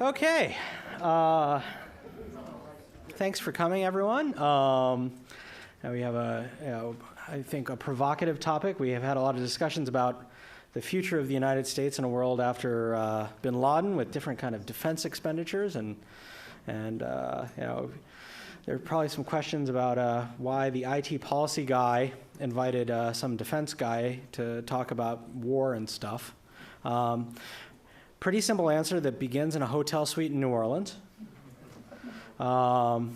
Okay. Thanks for coming, everyone. Now we have I think, a provocative topic. We have had a lot of discussions about the future of the United States in a world after bin Laden, with different kind of defense expenditures, and there are probably some questions about why the IT policy guy invited some defense guy to talk about war and stuff. Pretty simple answer that begins in a hotel suite in New Orleans. The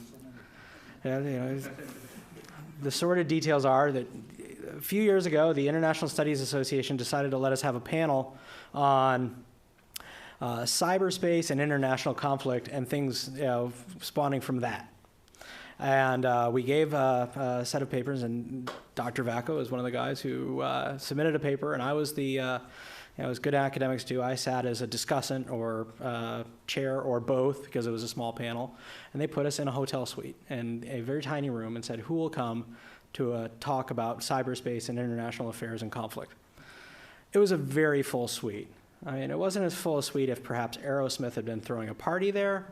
sordid details are that a few years ago, the International Studies Association decided to let us have a panel on cyberspace and international conflict and things spawning from that. And we gave a set of papers, and Dr. Vacca was one of the guys who submitted a paper, and I was it was good academics too. I sat as a discussant or chair or both because it was a small panel. And they put us in a hotel suite in a very tiny room and said, who will come to a talk about cyberspace and international affairs and conflict? It was a very full suite. I mean, it wasn't as full a suite if perhaps Aerosmith had been throwing a party there,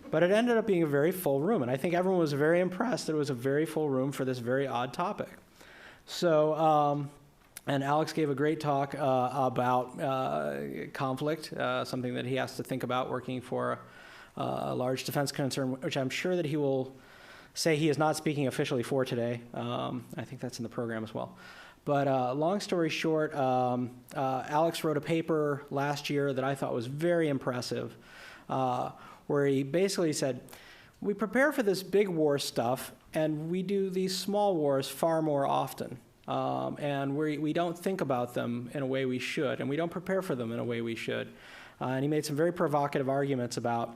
but it ended up being a very full room. And I think everyone was very impressed that it was a very full room for this very odd topic. So, and Alex gave a great talk about conflict, something that he has to think about working for a large defense concern, which I'm sure that he will say he is not speaking officially for today. I think that's in the program as well. But long story short, Alex wrote a paper last year that I thought was very impressive, where he basically said, we prepare for this big war stuff, and we do these small wars far more often. And we don't think about them in a way we should, and we don't prepare for them in a way we should. And he made some very provocative arguments about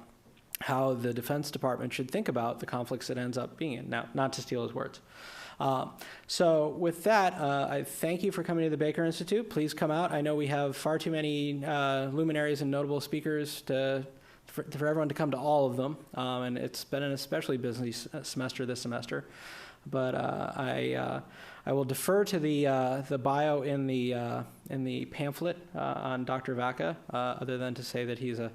how the Defense Department should think about the conflicts it ends up being in. Now, not to steal his words. So with that, I thank you for coming to the Baker Institute. Please come out. I know we have far too many luminaries and notable speakers for everyone to come to all of them, and it's been an especially busy semester this semester. But I will defer to the bio in the pamphlet on Dr. Vacca, other than to say that he's a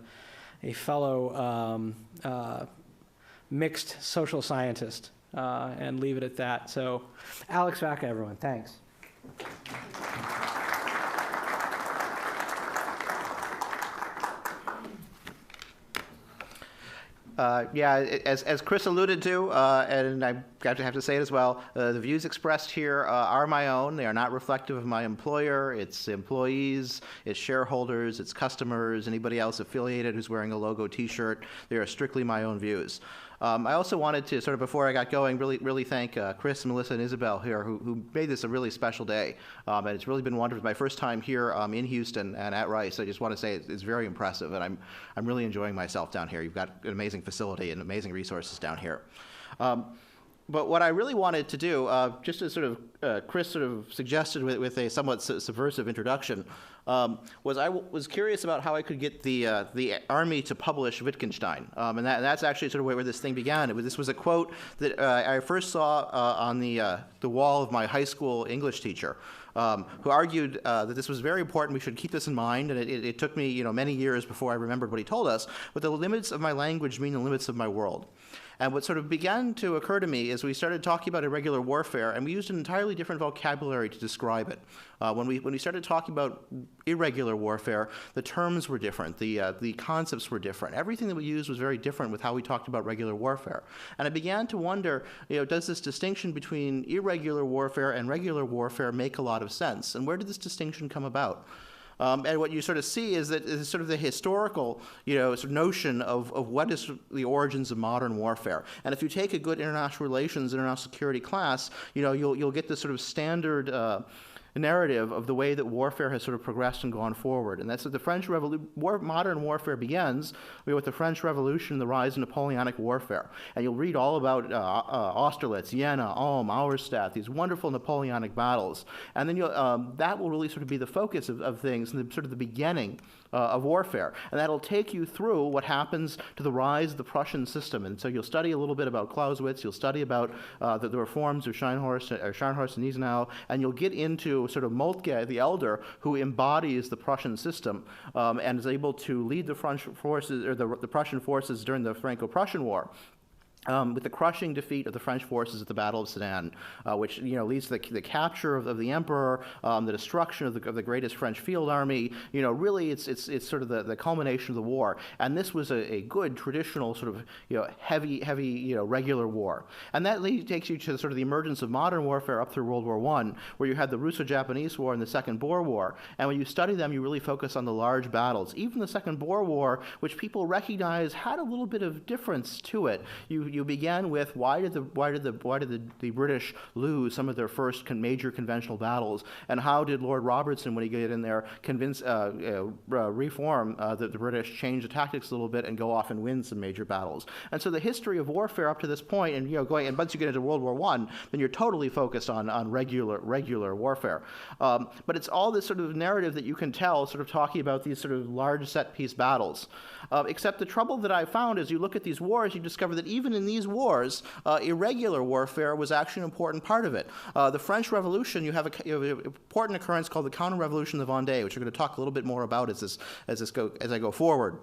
fellow mixed social scientist, and leave it at that. So, Alex Vacca, everyone, thanks. As Chris alluded to, and I have to say it as well, the views expressed here are my own. They are not reflective of my employer, its employees, its shareholders, its customers, anybody else affiliated who's wearing a logo T-shirt. They are strictly my own views. I also wanted to, sort of before I got going, really thank Chris, Melissa, and Isabel here, who made this a really special day. And it's really been wonderful. My first time here in Houston and at Rice. I just want to say it's very impressive, and I'm really enjoying myself down here. You've got an amazing facility and amazing resources down here. But what I really wanted to do, just as sort of Chris sort of suggested with a somewhat subversive introduction, was I was curious about how I could get the Army to publish Wittgenstein, and that's actually sort of where this thing began. This was a quote that I first saw on the wall of my high school English teacher, who argued that this was very important. We should keep this in mind, and it took me many years before I remembered what he told us. But the limits of my language mean the limits of my world. And what sort of began to occur to me is we started talking about irregular warfare, and we used an entirely different vocabulary to describe it. When we started talking about irregular warfare, the terms were different, the concepts were different. Everything that we used was very different with how we talked about regular warfare. And I began to wonder, does this distinction between irregular warfare and regular warfare make a lot of sense? And where did this distinction come about? And what you sort of see is that it's sort of the historical, sort of notion of what is the origins of modern warfare. And if you take a good international relations, international security class, you'll get this sort of standard narrative of the way that warfare has sort of progressed and gone forward. And that's that the French Revolution, modern warfare begins with the French Revolution, the rise of Napoleonic warfare. And you'll read all about Austerlitz, Jena, Ulm, Auerstadt, these wonderful Napoleonic battles. And then that will really sort of be the focus of things and sort of the beginning of warfare. And that'll take you through what happens to the rise of the Prussian system. And so you'll study a little bit about Clausewitz, you'll study about the reforms of Scharnhorst and Gneisenau, and you'll get into to sort of Moltke the Elder, who embodies the Prussian system and is able to lead the French forces, or the Prussian forces during the Franco-Prussian War. With the crushing defeat of the French forces at the Battle of Sedan, which leads to the capture of the emperor, the destruction of the greatest French field army. Really, it's sort of the culmination of the war. And this was a good traditional sort of heavy regular war. And that takes you to sort of the emergence of modern warfare up through World War I, where you had the Russo-Japanese War and the Second Boer War. And when you study them, you really focus on the large battles. Even the Second Boer War, which people recognize had a little bit of difference to it. You began with why did the British lose some of their first major conventional battles, and how did Lord Robertson, when he got in there, reform the British, change the tactics a little bit, and go off and win some major battles. And so the history of warfare up to this point, and once you get into World War I, then you're totally focused on regular warfare. But it's all this sort of narrative that you can tell, sort of talking about these sort of large set-piece battles. Except the trouble that I found is you look at these wars, you discover that even in these wars, irregular warfare was actually an important part of it. The French Revolution, you have an important occurrence called the Counter-Revolution of Vendée, which we're going to talk a little bit more about as I go forward.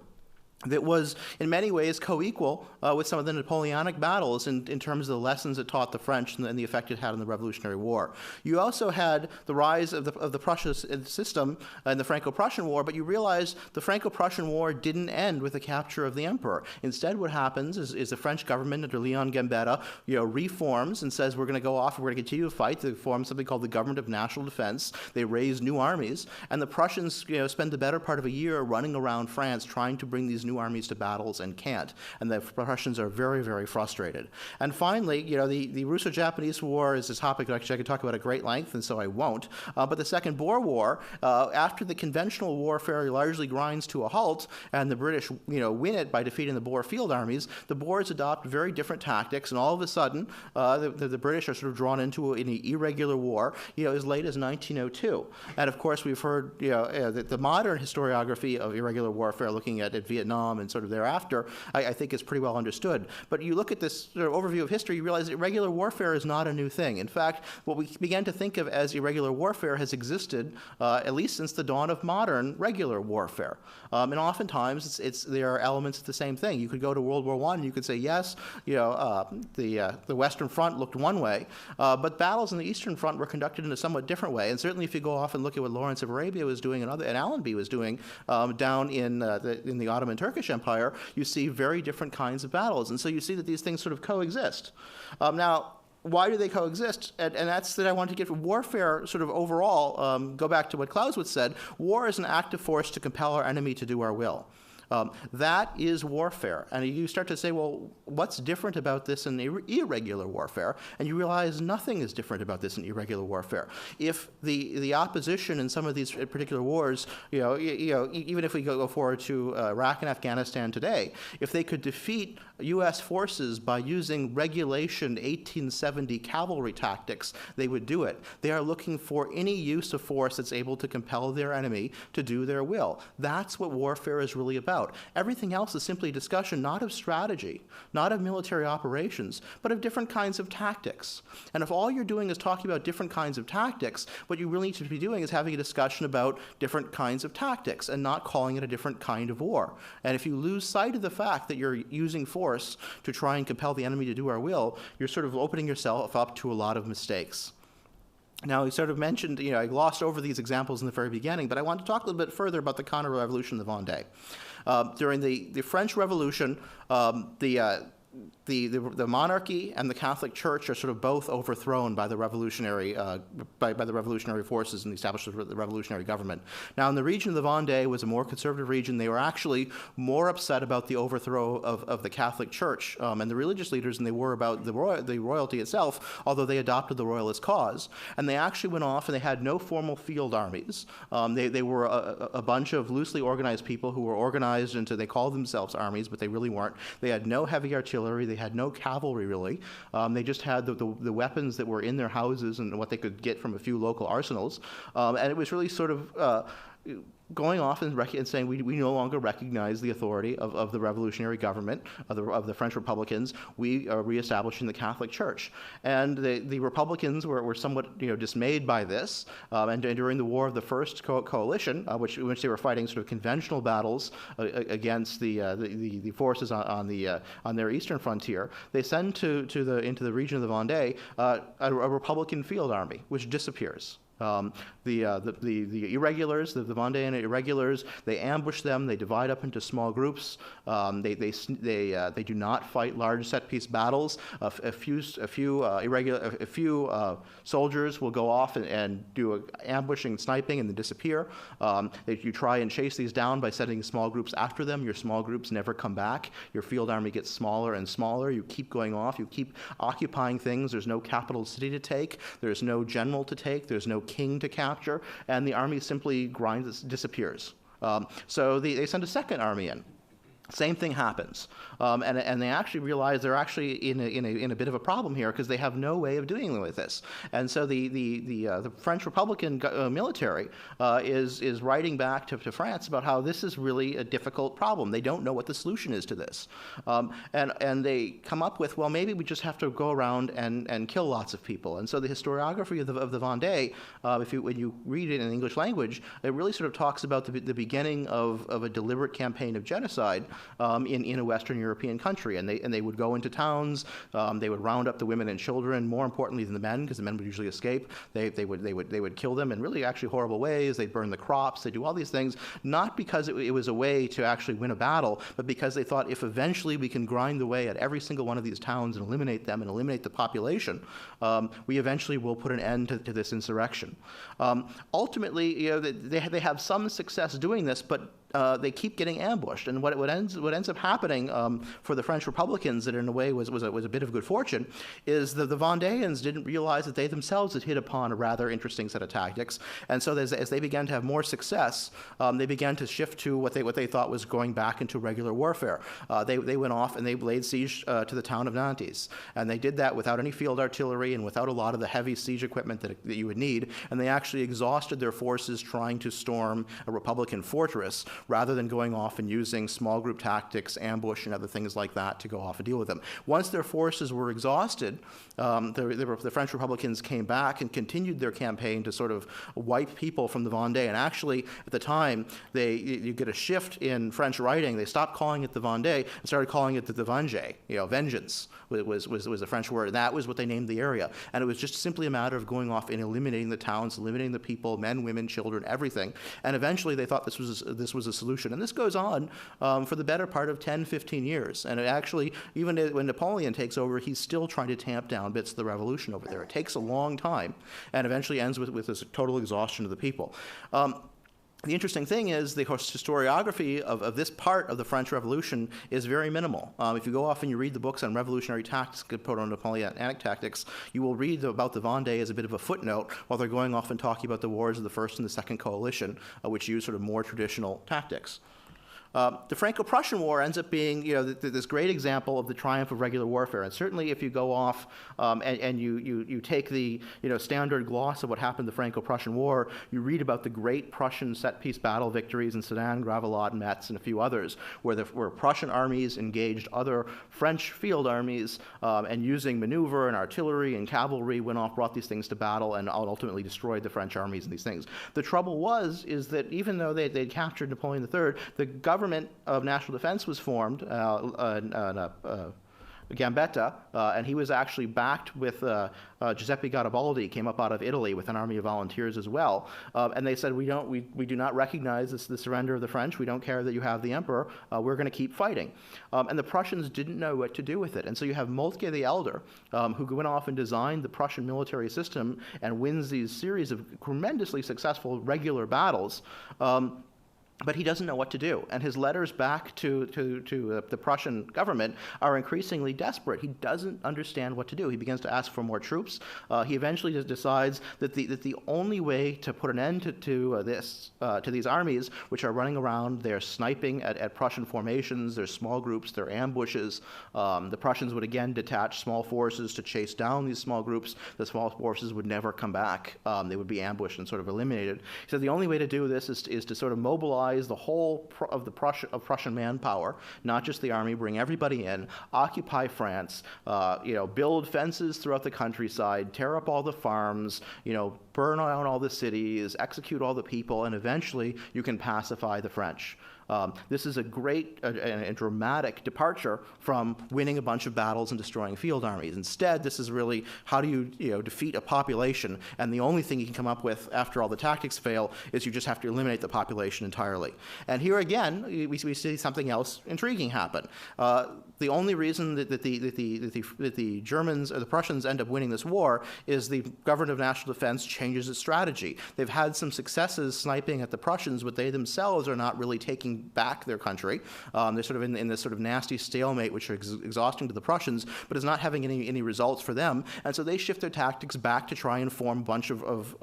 That was in many ways co-equal with some of the Napoleonic battles in terms of the lessons it taught the French and the effect it had on the Revolutionary War. You also had the rise of the Prussian system in the Franco-Prussian War, but you realize the Franco-Prussian War didn't end with the capture of the emperor. Instead, what happens is the French government under Leon Gambetta reforms and says we're going to go off and we're going to continue to fight. They form something called the Government of National Defense. They raise new armies, and the Prussians spend the better part of a year running around France trying to bring these new armies to battles and can't. And the Prussians are very, very frustrated. And finally, the Russo-Japanese War is a topic that actually I could talk about at great length, and so I won't. But the Second Boer War, after the conventional warfare largely grinds to a halt, and the British, win it by defeating the Boer field armies, the Boers adopt very different tactics, and all of a sudden, the British are sort of drawn into an irregular war, as late as 1902. And of course, we've heard, the modern historiography of irregular warfare, looking at Vietnam and sort of thereafter, I think is pretty well understood. But you look at this sort of overview of history, you realize that irregular warfare is not a new thing. In fact, what we began to think of as irregular warfare has existed at least since the dawn of modern regular warfare. And oftentimes, there are elements of the same thing. You could go to World War I and you could say, yes, the Western Front looked one way, but battles on the Eastern Front were conducted in a somewhat different way. And certainly if you go off and look at what Lawrence of Arabia was doing and Allenby was doing down in the Ottoman Turkish Empire, you see very different kinds of battles. And so you see that these things sort of coexist. Now, why do they coexist? And that's that I want to get warfare sort of overall, go back to what Clausewitz said, war is an active force to compel our enemy to do our will. That is warfare. And you start to say, well, what's different about this in irregular warfare? And you realize nothing is different about this in irregular warfare. If the opposition in some of these particular wars, even if we go forward to Iraq and Afghanistan today, if they could defeat U.S. forces by using regulation 1870 cavalry tactics, they would do it. They are looking for any use of force that's able to compel their enemy to do their will. That's what warfare is really about. Everything else is simply a discussion not of strategy, not of military operations, but of different kinds of tactics. And if all you're doing is talking about different kinds of tactics, what you really need to be doing is having a discussion about different kinds of tactics and not calling it a different kind of war. And if you lose sight of the fact that you're using force to try and compel the enemy to do our will, you're sort of opening yourself up to a lot of mistakes. Now, we sort of mentioned, I glossed over these examples in the very beginning, but I want to talk a little bit further about the Counter-Revolution of Vendée. During the French Revolution, the monarchy and the Catholic Church are sort of both overthrown by the revolutionary by the revolutionary forces and the establishment of the revolutionary government. Now, in the region of the Vendée was a more conservative region. They were actually more upset about the overthrow of the Catholic Church and the religious leaders than they were about the royalty itself, although they adopted the royalist cause. And they actually went off and they had no formal field armies. They were a bunch of loosely organized people who were organized into, they called themselves armies, but they really weren't. They had no heavy artillery. They had no cavalry, really. They just had the weapons that were in their houses and what they could get from a few local arsenals. And it was really sort of going off and saying we no longer recognize the authority of the revolutionary government, of the French Republicans. We are reestablishing the Catholic Church. And the Republicans were somewhat dismayed by this. And during the War of the First Coalition, in which they were fighting sort of conventional battles against the forces on their eastern frontier, they send into the region of the Vendée a Republican field army, which disappears. The irregulars, the Vendéan irregulars, they ambush them. They divide up into small groups. They do not fight large set-piece battles. A few soldiers will go off and do ambushing, sniping, and then disappear. You try and chase these down by sending small groups after them. Your small groups never come back. Your field army gets smaller and smaller. You keep going off. You keep occupying things. There's no capital city to take. There's no general to take. There's no king to capture, and the army simply disappears. So they send a second army in. Same thing happens, and they actually realize they're actually in a bit of a problem here because they have no way of dealing with this. And so the French Republican military is writing back to France about how this is really a difficult problem. They don't know what the solution is to this, and they come up with, well, maybe we just have to go around and kill lots of people. And so the historiography of the Vendée, when you read it in the English language, it really sort of talks about the beginning of a deliberate campaign of genocide in a Western European country, and they would go into towns. They would round up the women and children, more importantly than the men, because the men would usually escape. They would kill them in really actually horrible ways. They'd burn the crops. They do all these things, not because it was a way to actually win a battle, but because they thought if eventually we can grind away at every single one of these towns and eliminate them and eliminate the population, we eventually will put an end to this insurrection. Ultimately, they have some success doing this, but they keep getting ambushed, and what ends up happening for the French Republicans, that in a way was a bit of good fortune, is that the Vendéans didn't realize that they themselves had hit upon a rather interesting set of tactics, and so as they began to have more success, they began to shift to what they thought was going back into regular warfare. They went off and they laid siege to the town of Nantes, and they did that without any field artillery and without a lot of the heavy siege equipment that you would need, and they actually exhausted their forces trying to storm a Republican fortress, rather than going off and using small group tactics, ambush, and other things like that to go off and deal with them. Once their forces were exhausted, the French Republicans came back and continued their campaign to sort of wipe people from the Vendée. And actually, at the time, you get a shift in French writing. They stopped calling it the Vendée and started calling it the Venge. Vengeance was the French word. And that was what they named the area. And it was just simply a matter of going off and eliminating the towns, eliminating the people, men, women, children, everything. And eventually, they thought this was a solution. And this goes on for the better part of 10, 15 years. And it actually, even when Napoleon takes over, he's still trying to tamp down bits of the revolution over there. It takes a long time and eventually ends with this total exhaustion of the people. The interesting thing is the historiography of this part of the French Revolution is very minimal. If you go off and you read the books on revolutionary tactics, proto-Napoleonic tactics, you will read about the Vendée as a bit of a footnote while they're going off and talking about the wars of the First and the Second Coalition, which use sort of more traditional tactics. The Franco-Prussian War ends up being, this great example of the triumph of regular warfare. And certainly, if you go off and you take the standard gloss of what happened in the Franco-Prussian War, you read about the great Prussian set-piece battle victories in Sedan, Gravelotte, Metz, and a few others, where Prussian armies engaged other French field armies, and using maneuver and artillery and cavalry, went off, brought these things to battle, and ultimately destroyed the French armies and these things. The trouble is that even though they'd captured Napoleon III, the government of national defense was formed, Gambetta, and he was actually backed with Giuseppe Garibaldi, came up out of Italy with an army of volunteers as well. And they said, we do not recognize the surrender of the French. We don't care that you have the emperor. We're going to keep fighting. And the Prussians didn't know what to do with it. And so you have Moltke the Elder, who went off and designed the Prussian military system and wins these series of tremendously successful regular battles. But he doesn't know what to do. And his letters back to the Prussian government are increasingly desperate. He doesn't understand what to do. He begins to ask for more troops. He eventually just decides that the only way to put an end to these armies, which are running around, they're sniping at Prussian formations, there's small groups, there are ambushes. The Prussians would again detach small forces to chase down these small groups. The small forces would never come back. They would be ambushed and sort of eliminated. So the only way to do this is to sort of mobilize the whole of Prussian manpower, not just the army, bring everybody in, occupy France, build fences throughout the countryside, tear up all the farms, burn down all the cities, execute all the people, and eventually you can pacify the French. This is a great and dramatic departure from winning a bunch of battles and destroying field armies. Instead, this is really how do you defeat a population, and the only thing you can come up with after all the tactics fail is you just have to eliminate the population entirely. And here again, we see something else intriguing happen. The only reason that the Germans or the Prussians end up winning this war is the government of national defense changes its strategy. They've had some successes sniping at the Prussians, but they themselves are not really taking back their country. They're sort of in this sort of nasty stalemate, which is exhausting to the Prussians, but is not having any results for them. And so they shift their tactics back to try and form a bunch of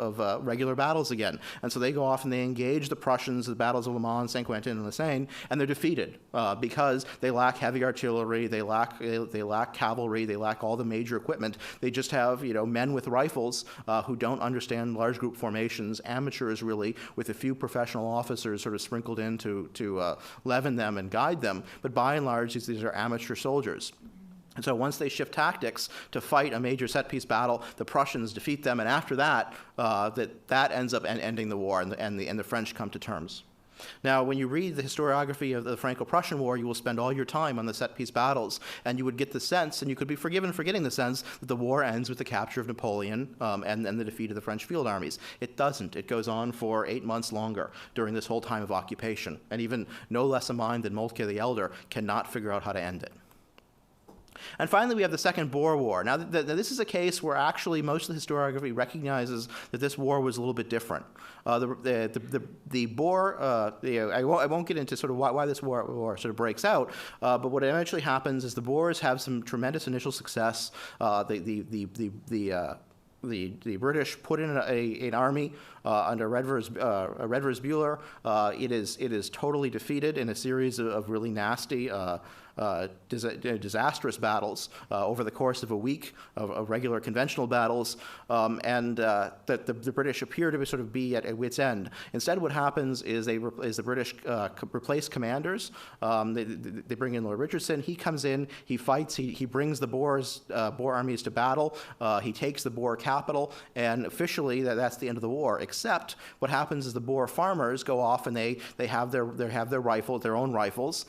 regular battles again. And so they go off and they engage the Prussians, the battles of Le Mans, Saint-Quentin, and La Seine, and they're defeated because they lack heavy artillery, they lack cavalry, they lack all the major equipment. They just have men with rifles who don't understand large group formations, amateurs really, with a few professional officers sort of sprinkled in to leaven them and guide them. But by and large, these are amateur soldiers. And so once they shift tactics to fight a major set-piece battle, the Prussians defeat them, and after that, that ends up ending the war, and the French come to terms. Now, when you read the historiography of the Franco-Prussian War, you will spend all your time on the set-piece battles, and you would get the sense, and you could be forgiven for getting the sense, that the war ends with the capture of Napoleon and the defeat of the French field armies. It doesn't. It goes on for 8 months longer during this whole time of occupation, and even no less a mind than Moltke the Elder cannot figure out how to end it. And finally, we have the Second Boer War. Now, this is a case where actually most of the historiography recognizes that this war was a little bit different. The Boer, I won't get into sort of why this war sort of breaks out, but what eventually happens is the Boers have some tremendous initial success. The British put in an army under Redvers Buller. It is totally defeated in a series of really nasty, disastrous battles over the course of a week of regular conventional battles, and the British appear to sort of be at wit's end. Instead, what happens is the British replace commanders. They bring in Lord Richardson. He comes in. He fights. He brings the Boer armies to battle. He takes the Boer capital, and officially that's the end of the war. Except what happens is the Boer farmers go off and they have their rifles, their own rifles.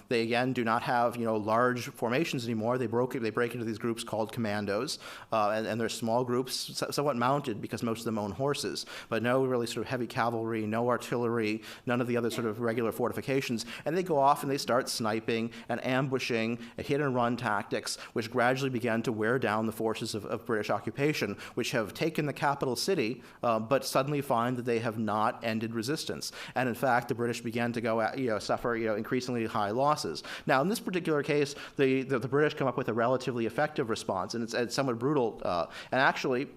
They again do not have large formations anymore. They break into these groups called commandos, and they're small groups, somewhat mounted because most of them own horses, but no really sort of heavy cavalry, no artillery, none of the other sort of regular fortifications. And they go off and they start sniping and ambushing and hit and run tactics, which gradually began to wear down the forces of British occupation, which have taken the capital city, but suddenly find that they have not ended resistance. And in fact, the British began to suffer increasingly high losses. Now, in this particular case, the British come up with a relatively effective response, and it's somewhat brutal. And actually,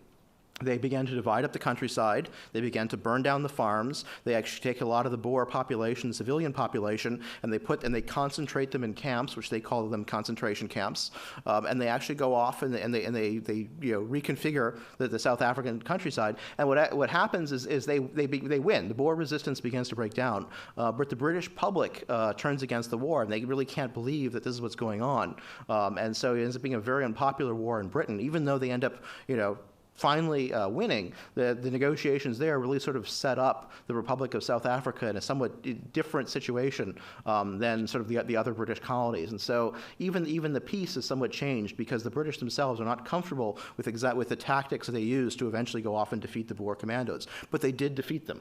they began to divide up the countryside. They began to burn down the farms. They actually take a lot of the Boer population, the civilian population, and they concentrate them in camps, which they call them concentration camps. And they actually go off and they reconfigure the South African countryside. And what happens is they win. The Boer resistance begins to break down, but the British public turns against the war, and they really can't believe that this is what's going on. And so it ends up being a very unpopular war in Britain, even though they end up finally winning. The negotiations there really sort of set up the Republic of South Africa in a somewhat different situation than sort of the other British colonies. And so even the peace is somewhat changed because the British themselves are not comfortable with the tactics that they used to eventually go off and defeat the Boer commandos. But they did defeat them.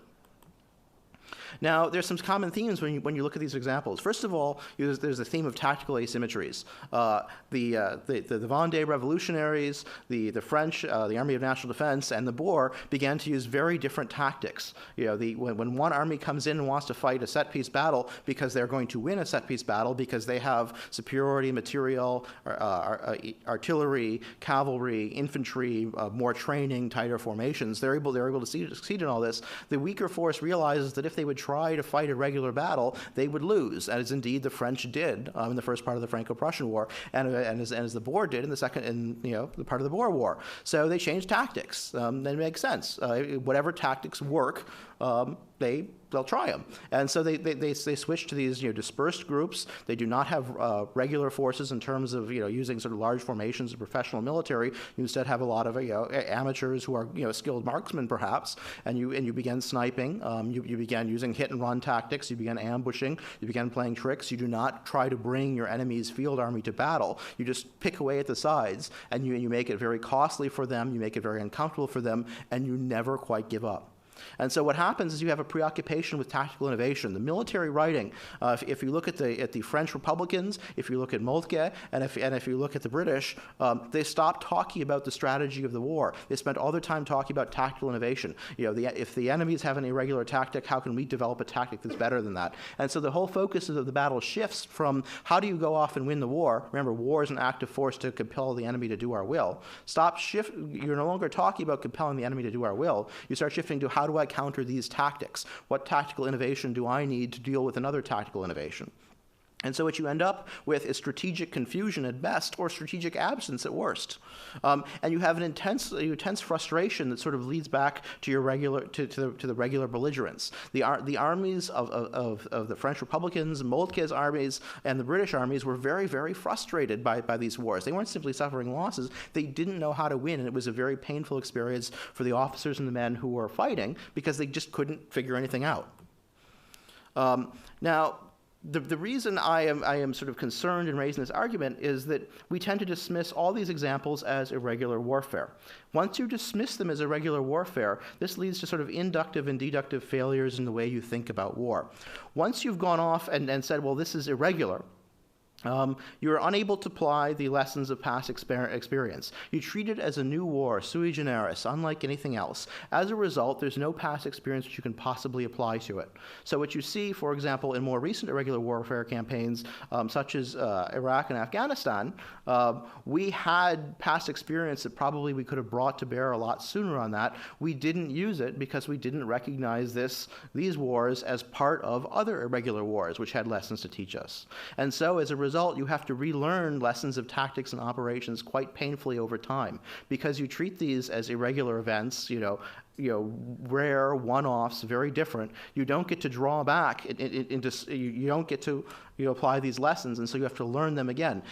Now, there's some common themes when you look at these examples. First of all, there's a theme of tactical asymmetries. The Vendée revolutionaries, the French, the Army of National Defense, and the Boer began to use very different tactics. When one army comes in and wants to fight a set-piece battle because they're going to win a set-piece battle because they have superiority material, artillery, cavalry, infantry, more training, tighter formations, they're able to succeed in all this. The weaker force realizes that if they would try to fight a regular battle, they would lose, as indeed the French did in the first part of the Franco-Prussian War, and as the Boer did in the the part of the Boer War. So they changed tactics. That makes sense. Whatever tactics work, they'll try them. And so they switch to these dispersed groups. They do not have regular forces in terms of using sort of large formations of professional military. You instead have a lot of amateurs who are skilled marksmen perhaps, and you begin sniping. You began using hit and run tactics. You began ambushing. You began playing tricks. You do not try to bring your enemy's field army to battle. You just pick away at the sides, and you make it very costly for them. You make it very uncomfortable for them, and you never quite give up. And so what happens is you have a preoccupation with tactical innovation. The military writing, if you look at the French Republicans, if you look at Moltke, and if you look at the British, they stopped talking about the strategy of the war. They spent all their time talking about tactical innovation. If the enemies have an irregular tactic, how can we develop a tactic that's better than that? And so the whole focus of the battle shifts from how do you go off and win the war? Remember, war is an active force to compel the enemy to do our will. You're no longer talking about compelling the enemy to do our will. You start shifting to how do I counter these tactics? What tactical innovation do I need to deal with another tactical innovation? And so what you end up with is strategic confusion at best, or strategic absence at worst. And you have an intense frustration that sort of leads back to your the regular belligerents. The armies of the French Republicans, Moltke's armies, and the British armies were very, very frustrated by these wars. They weren't simply suffering losses. They didn't know how to win, and it was a very painful experience for the officers and the men who were fighting because they just couldn't figure anything out. Now, the reason I am sort of concerned in raising this argument is that we tend to dismiss all these examples as irregular warfare. Once you dismiss them as irregular warfare, this leads to sort of inductive and deductive failures in the way you think about war. Once you've gone off and said, well, this is irregular, you're unable to apply the lessons of past experience. You treat it as a new war, sui generis, unlike anything else. As a result, there's no past experience which you can possibly apply to it. So what you see, for example, in more recent irregular warfare campaigns, such as Iraq and Afghanistan, we had past experience that probably we could have brought to bear a lot sooner on that. We didn't use it because we didn't recognize these wars as part of other irregular wars, which had lessons to teach us. And so as a result, you have to relearn lessons of tactics and operations quite painfully over time because you treat these as irregular events, rare one-offs, very different. You don't get to draw back you don't get to apply these lessons, and so you have to learn them again.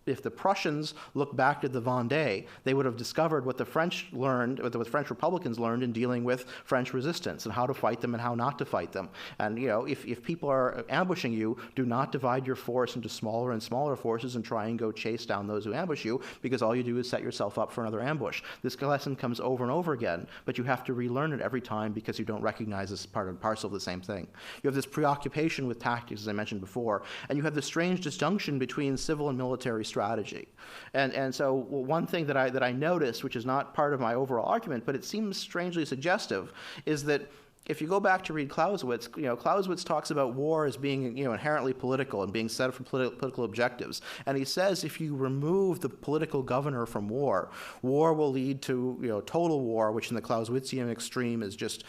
If the Prussians look back at the Vendée, they would have discovered what the French learned, what the French Republicans learned in dealing with French resistance and how to fight them and how not to fight them. And if people are ambushing you, do not divide your force into smaller and smaller forces and try and go chase down those who ambush you, because all you do is set yourself up for another ambush. This lesson comes over and over again, but you have to relearn it every time because you don't recognize this part and parcel of the same thing. You have this preoccupation with tactics, as I mentioned before, and you have the strange disjunction between civil and military strategy. And so one thing that I noticed, which is not part of my overall argument, but it seems strangely suggestive, is that if you go back to read Clausewitz, Clausewitz talks about war as being, inherently political and being set up for political objectives. And he says if you remove the political governor from war, war will lead to, total war, which in the Clausewitzian extreme is just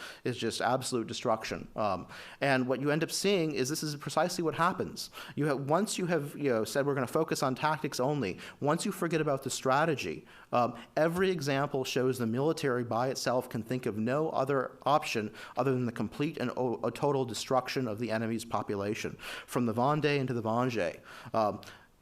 absolute destruction. And what you end up seeing is this is precisely what happens. Once you have, said we're going to focus on tactics only, once you forget about the strategy, every example shows the military by itself can think of no other option other than the complete and total destruction of the enemy's population, from the Vendée into the Vendée.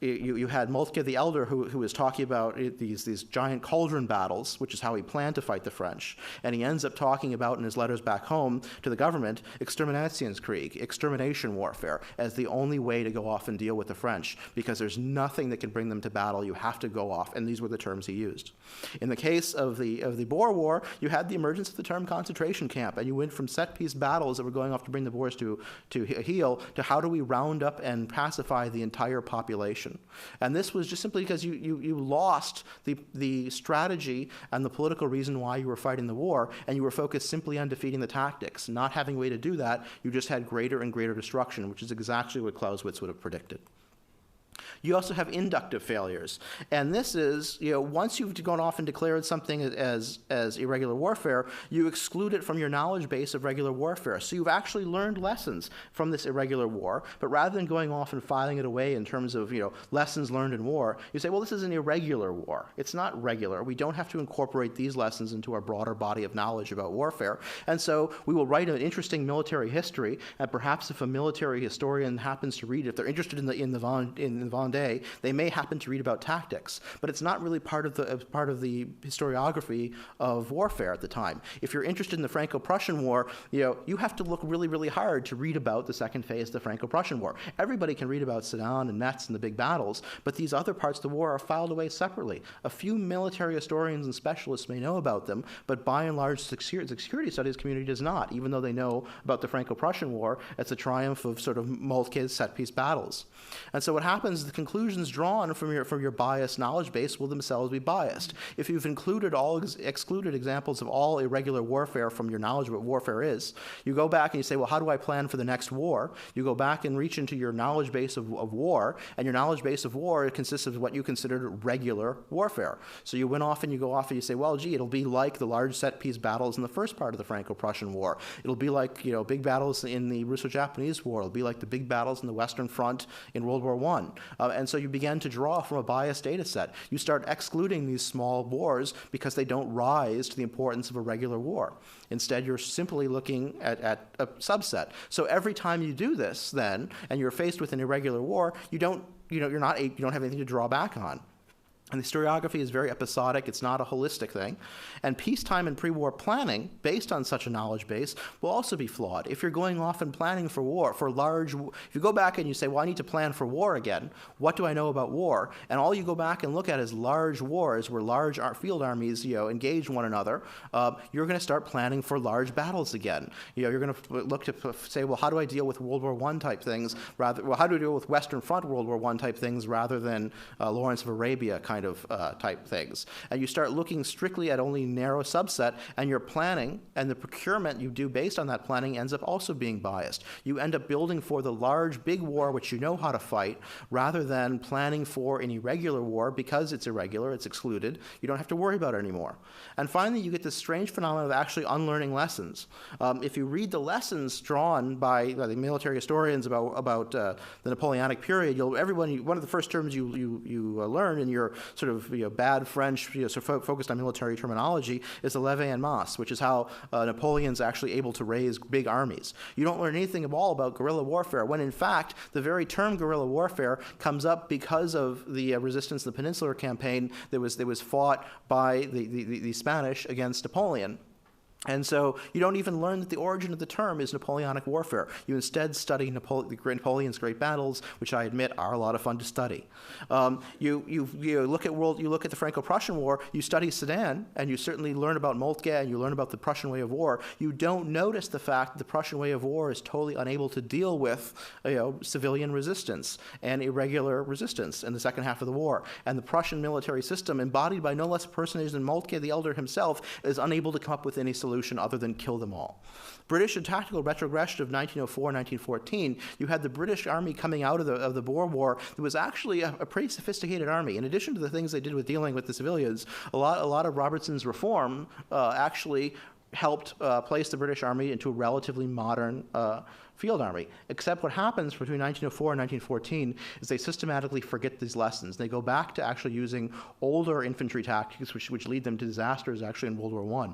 you had Moltke the Elder who was talking about these giant cauldron battles, which is how he planned to fight the French. And he ends up talking about in his letters back home to the government, Exterminationskrieg, extermination warfare, as the only way to go off and deal with the French, because there's nothing that can bring them to battle. You have to go off. And these were the terms he used. In the case of the Boer War, you had the emergence of the term concentration camp, and you went from set-piece battles that were going off to bring the Boers to heel to how do we round up and pacify the entire population. And this was just simply because you lost the strategy and the political reason why you were fighting the war, and you were focused simply on defeating the tactics. Not having a way to do that, you just had greater and greater destruction, which is exactly what Clausewitz would have predicted. You also have inductive failures. And this is, once you've gone off and declared something as irregular warfare, you exclude it from your knowledge base of regular warfare. So you've actually learned lessons from this irregular war, but rather than going off and filing it away in terms of, lessons learned in war, you say, well, this is an irregular war. It's not regular. We don't have to incorporate these lessons into our broader body of knowledge about warfare. And so we will write an interesting military history, and perhaps if a military historian happens to read, if they're interested in the Vendée, they may happen to read about tactics, but it's not really part of the historiography of warfare at the time. If you're interested in the Franco-Prussian War, you have to look really, really hard to read about the second phase of the Franco-Prussian War. Everybody can read about Sedan and Metz and the big battles, but these other parts of the war are filed away separately. A few military historians and specialists may know about them, but by and large, the security studies community does not, even though they know about the Franco-Prussian War. It's a triumph of sort of Moltke's set-piece battles. And so what happens, the conclusions drawn from your biased knowledge base will themselves be biased. If you've excluded examples of all irregular warfare from your knowledge of what warfare is, you go back and you say, well, how do I plan for the next war? You go back and reach into your knowledge base of war, and your knowledge base of war consists of what you considered regular warfare. So you went off and you go off and you say, well, gee, it'll be like the large set-piece battles in the first part of the Franco-Prussian War. It'll be like, big battles in the Russo-Japanese War. It'll be like the big battles in the Western Front in World War I. And so you begin to draw from a biased data set. You start excluding these small wars because they don't rise to the importance of a regular war. Instead, you're simply looking at a subset. So every time you do this, then, and you're faced with an irregular war, you don't have anything to draw back on. And the historiography is very episodic. It's not a holistic thing. And peacetime and pre-war planning, based on such a knowledge base, will also be flawed. If you're going off and planning for war, if you go back and you say, well, I need to plan for war again, what do I know about war? And all you go back and look at is large wars where large field armies, engage one another, you're going to start planning for large battles again. You're going to look to say, well, how do I deal with World War I type things? How do I deal with Western Front World War I type things rather than Lawrence of Arabia kind of type things. And you start looking strictly at only narrow subset, and your planning and the procurement you do based on that planning ends up also being biased. You end up building for the large, big war which you know how to fight, rather than planning for an irregular war because it's irregular, it's excluded. You don't have to worry about it anymore. And finally, you get this strange phenomenon of actually unlearning lessons. If you read the lessons drawn by the military historians about the Napoleonic period, one of the first terms you learn in your sort of bad French, focused on military terminology, is the levée en masse, which is how Napoleon's actually able to raise big armies. You don't learn anything at all about guerrilla warfare, when in fact the very term guerrilla warfare comes up because of the resistance to the Peninsular Campaign that was fought by the Spanish against Napoleon. And so you don't even learn that the origin of the term is Napoleonic warfare. You instead study Napoleon's great battles, which I admit are a lot of fun to study. You look at the Franco-Prussian War. You study Sedan, and you certainly learn about Moltke, and you learn about the Prussian way of war. You don't notice the fact that the Prussian way of war is totally unable to deal with civilian resistance and irregular resistance in the second half of the war. And the Prussian military system, embodied by no less a personage than Moltke the Elder himself, is unable to come up with any solution other than kill them all. British and tactical retrogression of 1904-1914, you had the British army coming out of the Boer War that was actually a pretty sophisticated army. In addition to the things they did with dealing with the civilians, a lot of Robertson's reform actually helped place the British army into a relatively modern field army. Except what happens between 1904 and 1914 is they systematically forget these lessons. They go back to actually using older infantry tactics, which lead them to disasters actually in World War I.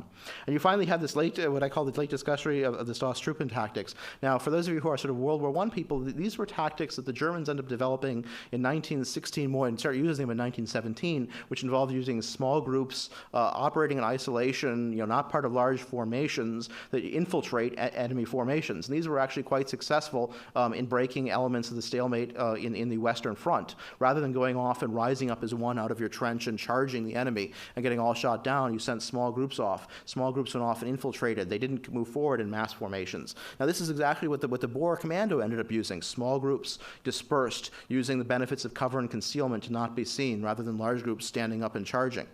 And you finally have this what I call the late discovery of the Stoßtruppen tactics. Now, for those of you who are sort of World War I people, these were tactics that the Germans ended up developing in 1916 more and started using them in 1917, which involved using small groups operating in isolation, not part of large formations that infiltrate enemy formations. And these were actually quite successful in breaking elements of the stalemate in the Western Front. Rather than going off and rising up as one out of your trench and charging the enemy and getting all shot down, you sent small groups off. Small groups went off and infiltrated. They didn't move forward in mass formations. Now, this is exactly what the Boer Commando ended up using. Small groups dispersed, using the benefits of cover and concealment to not be seen, rather than large groups standing up and charging.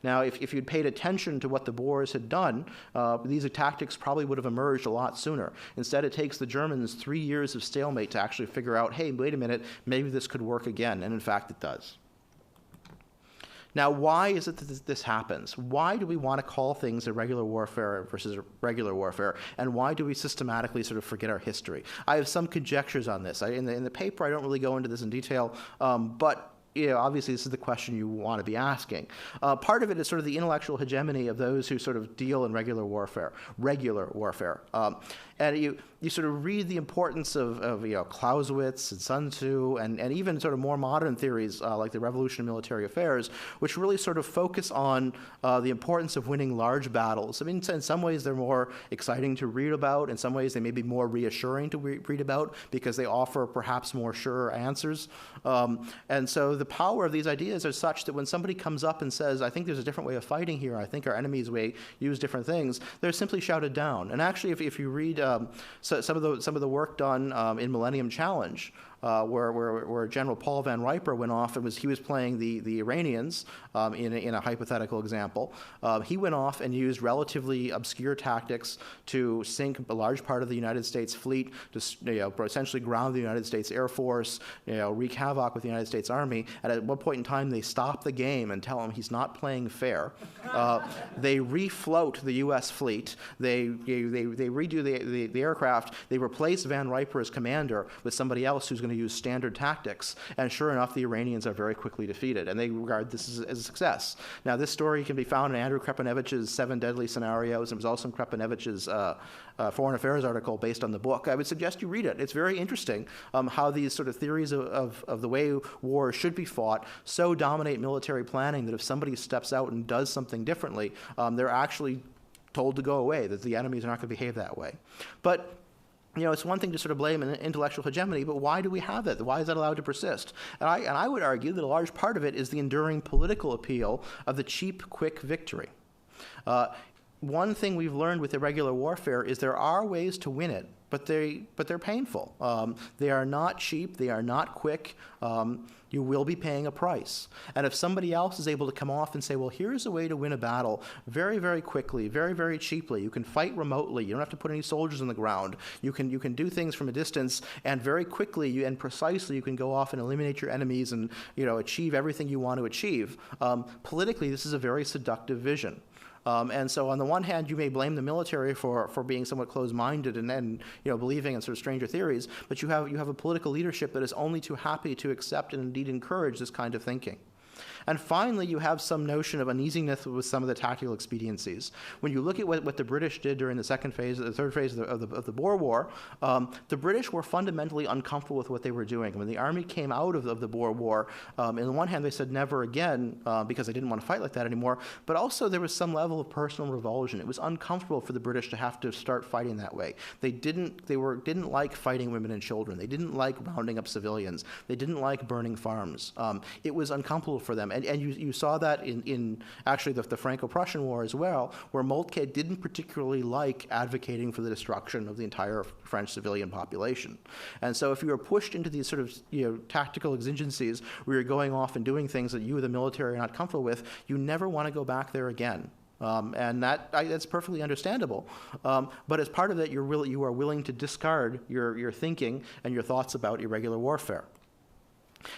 Now, if you'd paid attention to what the Boers had done, these tactics probably would have emerged a lot sooner. Instead, it takes the Germans 3 years of stalemate to actually figure out, hey, wait a minute, maybe this could work again, and in fact it does. Now, why is it that this happens? Why do we want to call things irregular warfare versus regular warfare, and why do we systematically sort of forget our history? I have some conjectures on this. In the paper, I don't really go into this in detail, but obviously this is the question you want to be asking. Part of it is sort of the intellectual hegemony of those who sort of deal in regular warfare. And you sort of read the importance of Clausewitz and Sun Tzu and even sort of more modern theories like the Revolution in Military Affairs, which really sort of focus on the importance of winning large battles. I mean, in some ways they're more exciting to read about. In some ways they may be more reassuring to read about because they offer perhaps more sure answers. And so the power of these ideas are such that when somebody comes up and says, I think there's a different way of fighting here, I think our enemies may use different things, they're simply shouted down. And actually, if you read some of the work done in Millennium Challenge, where General Paul Van Riper went off and he was playing the Iranians in a hypothetical example. He went off and used relatively obscure tactics to sink a large part of the United States fleet, to essentially ground the United States Air Force, wreak havoc with the United States Army. And at one point in time, they stop the game and tell him he's not playing fair. They refloat the U.S. fleet. They redo the aircraft. They replace Van Riper as commander with somebody else who's going to use standard tactics, and sure enough, the Iranians are very quickly defeated, and they regard this as a success. Now, this story can be found in Andrew Krepinevich's 7 Deadly Scenarios, and it was also in Krepinevich's Foreign Affairs article based on the book. I would suggest you read it. It's very interesting how these sort of theories of the way war should be fought so dominate military planning that if somebody steps out and does something differently, they're actually told to go away, that the enemies are not going to behave that way. But it's one thing to sort of blame an intellectual hegemony, but why do we have that? Why is that allowed to persist? And I would argue that a large part of it is the enduring political appeal of the cheap, quick victory. One thing we've learned with irregular warfare is there are ways to win it, but they're painful. They are not cheap. They are not quick. You will be paying a price. And if somebody else is able to come off and say, well, here's a way to win a battle very, very quickly, very, very cheaply. You can fight remotely. You don't have to put any soldiers on the ground. You can do things from a distance, and very quickly and precisely you can go off and eliminate your enemies and achieve everything you want to achieve. Politically, this is a very seductive vision. And so on the one hand, you may blame the military for being somewhat closed-minded and believing in sort of stranger theories, but you have a political leadership that is only too happy to accept and indeed encourage this kind of thinking. And finally, you have some notion of uneasiness with some of the tactical expediencies. When you look at what the British did during the third phase of the Boer War, the British were fundamentally uncomfortable with what they were doing. When the army came out of the Boer War, on the one hand, they said never again because they didn't want to fight like that anymore, but also there was some level of personal revulsion. It was uncomfortable for the British to have to start fighting that way. They didn't like fighting women and children. They didn't like rounding up civilians. They didn't like burning farms. It was uncomfortable for them. And you saw that in actually the Franco-Prussian War as well, where Moltke didn't particularly like advocating for the destruction of the entire French civilian population. And so if you were pushed into these sort of tactical exigencies where you're going off and doing things that you, the military, are not comfortable with, you never want to go back there again. And that's perfectly understandable. But as part of that, you are willing to discard your thinking and your thoughts about irregular warfare.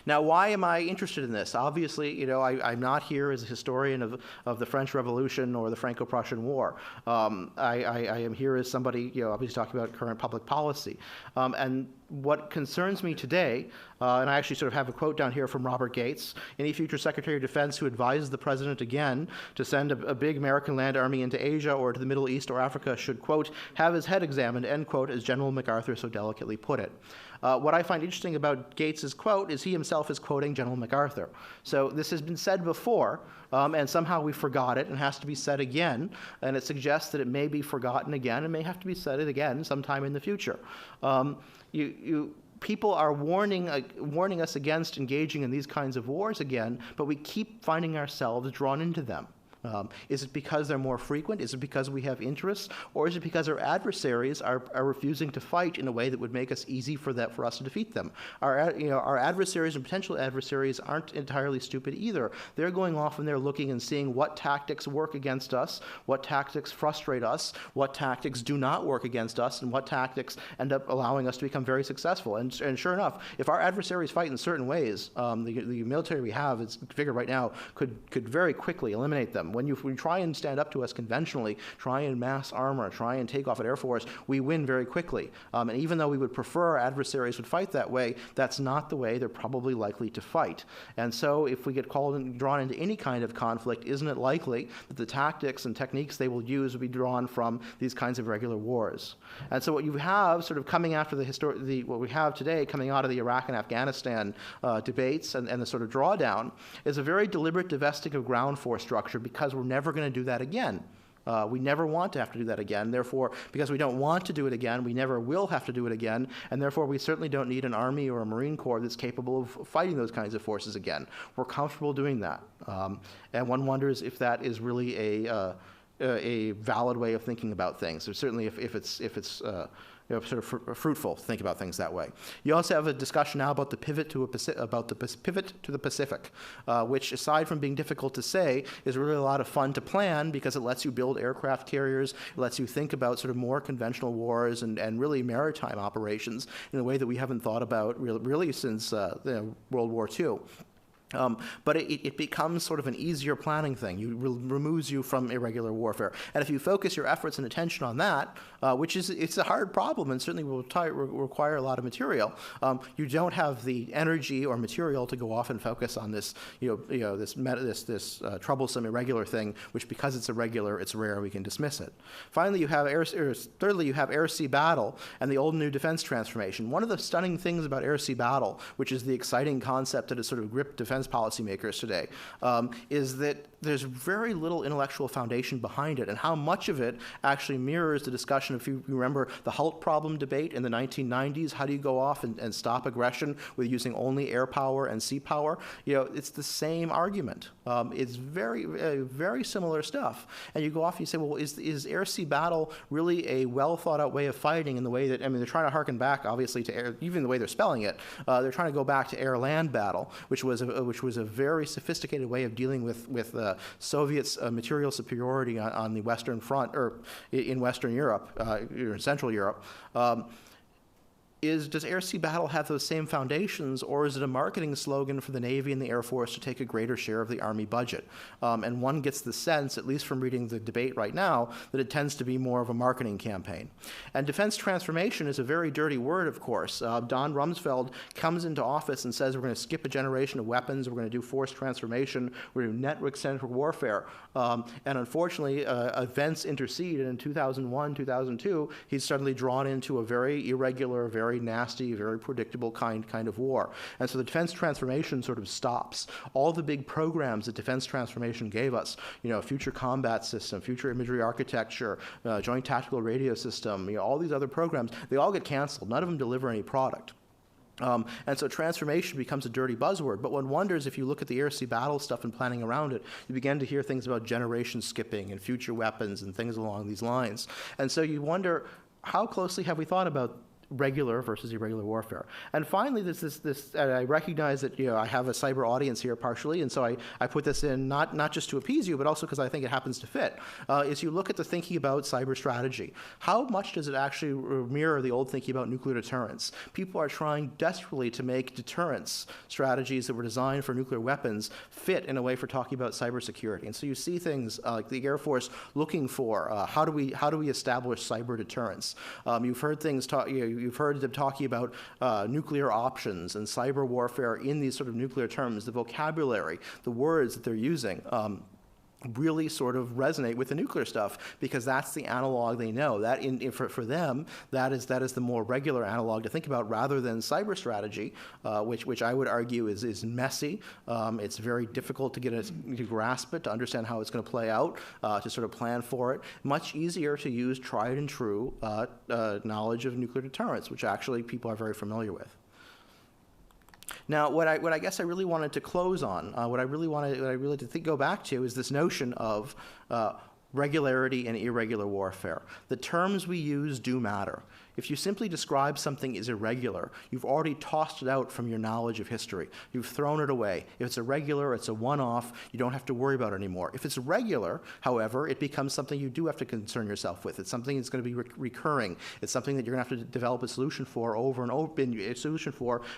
Now, why am I interested in this? Obviously, you know, I'm not here as a historian of the French Revolution or the Franco-Prussian War. I am here as somebody, you know, obviously talking about current public policy. And what concerns me today, and I actually sort of have a quote down here from Robert Gates, any future Secretary of Defense who advises the President again to send a big American land army into Asia or to the Middle East or Africa should, quote, have his head examined, end quote, as General MacArthur so delicately put it. What I find interesting about Gates's quote is he himself is quoting General MacArthur. So this has been said before, and somehow we forgot it and has to be said again, and it suggests that it may be forgotten again and may have to be said again sometime in the future. People are warning us against engaging in these kinds of wars again, but we keep finding ourselves drawn into them. Is it because they're more frequent? Is it because we have interests? Or is it because our adversaries are refusing to fight in a way that would make us easy for us to defeat them? Our adversaries and potential adversaries aren't entirely stupid either. They're going off and they're looking and seeing what tactics work against us, what tactics frustrate us, what tactics do not work against us, and what tactics end up allowing us to become very successful. And sure enough, if our adversaries fight in certain ways, the military we have, it's figured right now, could very quickly eliminate them. When you try and stand up to us conventionally, try and mass armor, try and take off an Air Force, we win very quickly. And even though we would prefer our adversaries would fight that way, that's not the way they're probably likely to fight. And so if we get called and drawn into any kind of conflict, isn't it likely that the tactics and techniques they will use will be drawn from these kinds of regular wars? And so what you have sort of coming after what we have today coming out of the Iraq and Afghanistan debates and the sort of drawdown is a very deliberate divesting of ground force structure because we're never going to do that again. We never want to have to do that again. Therefore, because we don't want to do it again, we never will have to do it again. And therefore, we certainly don't need an Army or a Marine Corps that's capable of fighting those kinds of forces again. We're comfortable doing that. And one wonders if that is really a valid way of thinking about things. Or certainly if it's sort of fruitful to think about things that way. You also have a discussion now about the pivot to the Pacific, which, aside from being difficult to say, is really a lot of fun to plan because it lets you build aircraft carriers, it lets you think about sort of more conventional wars and really maritime operations in a way that we haven't thought about really since World War II. But it becomes sort of an easier planning thing. It removes you from irregular warfare. And if you focus your efforts and attention on that, it's a hard problem and certainly will require a lot of material, you don't have the energy or material to go off and focus on this, this troublesome irregular thing, which because it's irregular, it's rare, we can dismiss it. Finally, thirdly, you have air-sea battle and the old new defense transformation. One of the stunning things about air-sea battle, which is the exciting concept that has sort of gripped defense policymakers today, is that there's very little intellectual foundation behind it, and how much of it actually mirrors the discussion, if you remember the Halt problem debate in the 1990s, how do you go off and stop aggression with using only air power and sea power? It's the same argument. It's very, very similar stuff. And you go off and you say, well, is air-sea battle really a well-thought-out way of fighting in the way that, they're trying to harken back, obviously, to air, even the way they're spelling it, they're trying to go back to air-land battle, which was a very sophisticated way of dealing with Soviets' material superiority on the Western Front, or in Western Europe, or Central Europe. Does air-sea battle have those same foundations, or is it a marketing slogan for the Navy and the Air Force to take a greater share of the Army budget? And one gets the sense, at least from reading the debate right now, that it tends to be more of a marketing campaign. And defense transformation is a very dirty word, of course. Don Rumsfeld comes into office and says we're going to skip a generation of weapons, we're going to do forced transformation, we're going to do network-centric warfare. And unfortunately, events intercede, and in 2001, 2002, he's suddenly drawn into a very irregular, very nasty, very predictable kind of war. And so the defense transformation sort of stops. All the big programs that defense transformation gave us, future combat system, future imagery architecture, joint tactical radio system, all these other programs, they all get canceled. None of them deliver any product. And so transformation becomes a dirty buzzword, but one wonders if you look at the air-sea battle stuff and planning around it, you begin to hear things about generation skipping and future weapons and things along these lines. And so you wonder, how closely have we thought about regular versus irregular warfare. And finally, there's this and I recognize that I have a cyber audience here partially, and so I put this in not just to appease you, but also because I think it happens to fit, is you look at the thinking about cyber strategy. How much does it actually mirror the old thinking about nuclear deterrence? People are trying desperately to make deterrence strategies that were designed for nuclear weapons fit in a way for talking about cybersecurity. And so you see things like the Air Force looking for how do we establish cyber deterrence? You've heard you've heard them talking about nuclear options and cyber warfare in these sort of nuclear terms. The vocabulary, the words that they're using, really sort of resonate with the nuclear stuff because that's the analog they know. That for them, that is the more regular analog to think about rather than cyber strategy, which I would argue is messy. It's very difficult to to grasp it, to understand how it's going to play out, to sort of plan for it. Much easier to use tried and true knowledge of nuclear deterrence, which actually people are very familiar with. Now, what I guess I really wanted to close on, what I really to go back to is this notion of regularity and irregular warfare. The terms we use do matter. If you simply describe something as irregular, you've already tossed it out from your knowledge of history. You've thrown it away. If it's irregular, it's a one-off. You don't have to worry about it anymore. If it's regular, however, it becomes something you do have to concern yourself with. It's something that's going to be recurring. It's something that you're going to have to develop a solution for because you're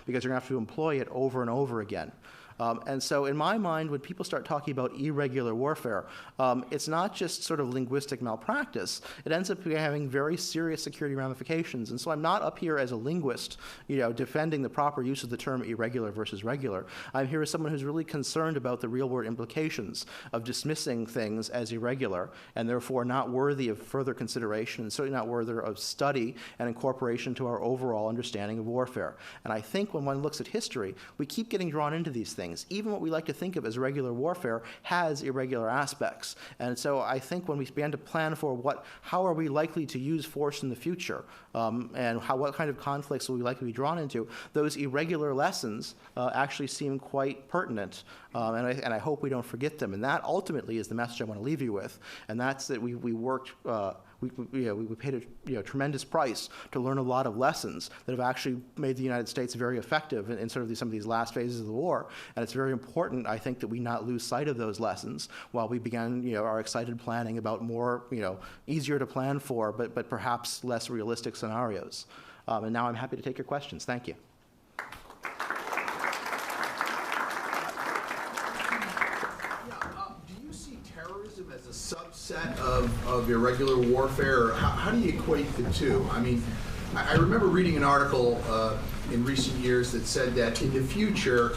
going to have to employ it over and over again. And so in my mind, when people start talking about irregular warfare, it's not just sort of linguistic malpractice. It ends up having very serious security ramifications. And so I'm not up here as a linguist, defending the proper use of the term irregular versus regular. I'm here as someone who's really concerned about the real-world implications of dismissing things as irregular and therefore not worthy of further consideration and certainly not worthy of study and incorporation to our overall understanding of warfare. And I think when one looks at history, we keep getting drawn into these things. Even what we like to think of as regular warfare has irregular aspects. And so I think when we began to plan for how are we likely to use force in the future, and what kind of conflicts will we likely be drawn into, those irregular lessons actually seem quite pertinent. And I hope we don't forget them. And that ultimately is the message I want to leave you with. And that's that we worked. We paid a tremendous price to learn a lot of lessons that have actually made the United States very effective in sort of some of these last phases of the war. And it's very important, I think, that we not lose sight of those lessons while we began our excited planning about more easier to plan for, but perhaps less realistic scenarios. And now I'm happy to take your questions. Thank you. As a subset of irregular warfare, how do you equate the two? I mean, I remember reading an article in recent years that said that in the future,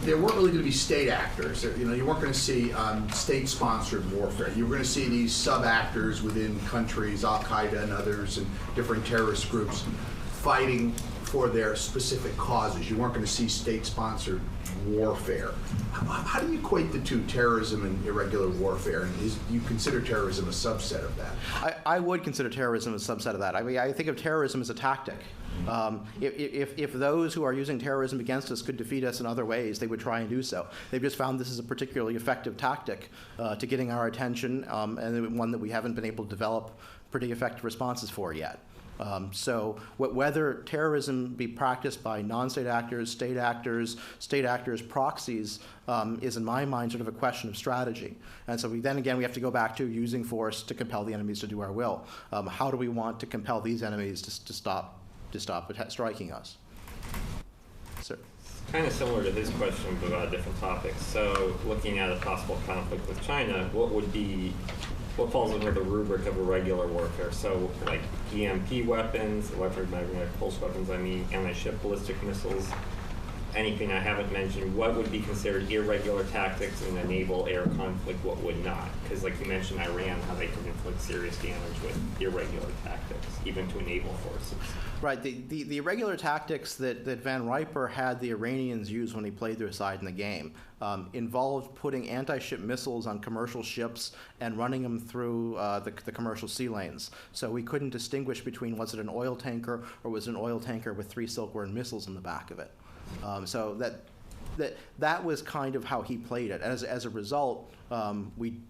there weren't really going to be state actors. You weren't going to see state-sponsored warfare. You were going to see these sub-actors within countries, Al-Qaeda and others, and different terrorist groups fighting for their specific causes. You weren't going to see state-sponsored warfare. How do you equate the two, terrorism and irregular warfare? And do you consider terrorism a subset of that? I would consider terrorism a subset of that. I mean, I think of terrorism as a tactic. If those who are using terrorism against us could defeat us in other ways, they would try and do so. They've just found this is a particularly effective tactic to getting our attention, and one that we haven't been able to develop pretty effective responses for yet. So whether terrorism be practiced by non-state actors, state actors, proxies, is in my mind sort of a question of strategy. And so we have to go back to using force to compel the enemies to do our will. How do we want to compel these enemies to stop striking us? Sir. Kind of similar to his question, but about different topics. So looking at a possible conflict with China, what falls under the rubric of irregular warfare? So like EMP weapons, electromagnetic pulse weapons, anti-ship ballistic missiles, anything I haven't mentioned, what would be considered irregular tactics in a naval air conflict, what would not? Because like you mentioned Iran, how they could inflict serious damage with irregular tactics, even to naval forces. Right. The irregular tactics that Van Riper had the Iranians use when he played their side in the game involved putting anti-ship missiles on commercial ships and running them through the commercial sea lanes. So we couldn't distinguish between was it an oil tanker or was it an oil tanker with 3 Silkworm missiles in the back of it. So that was kind of how he played it. As a result, we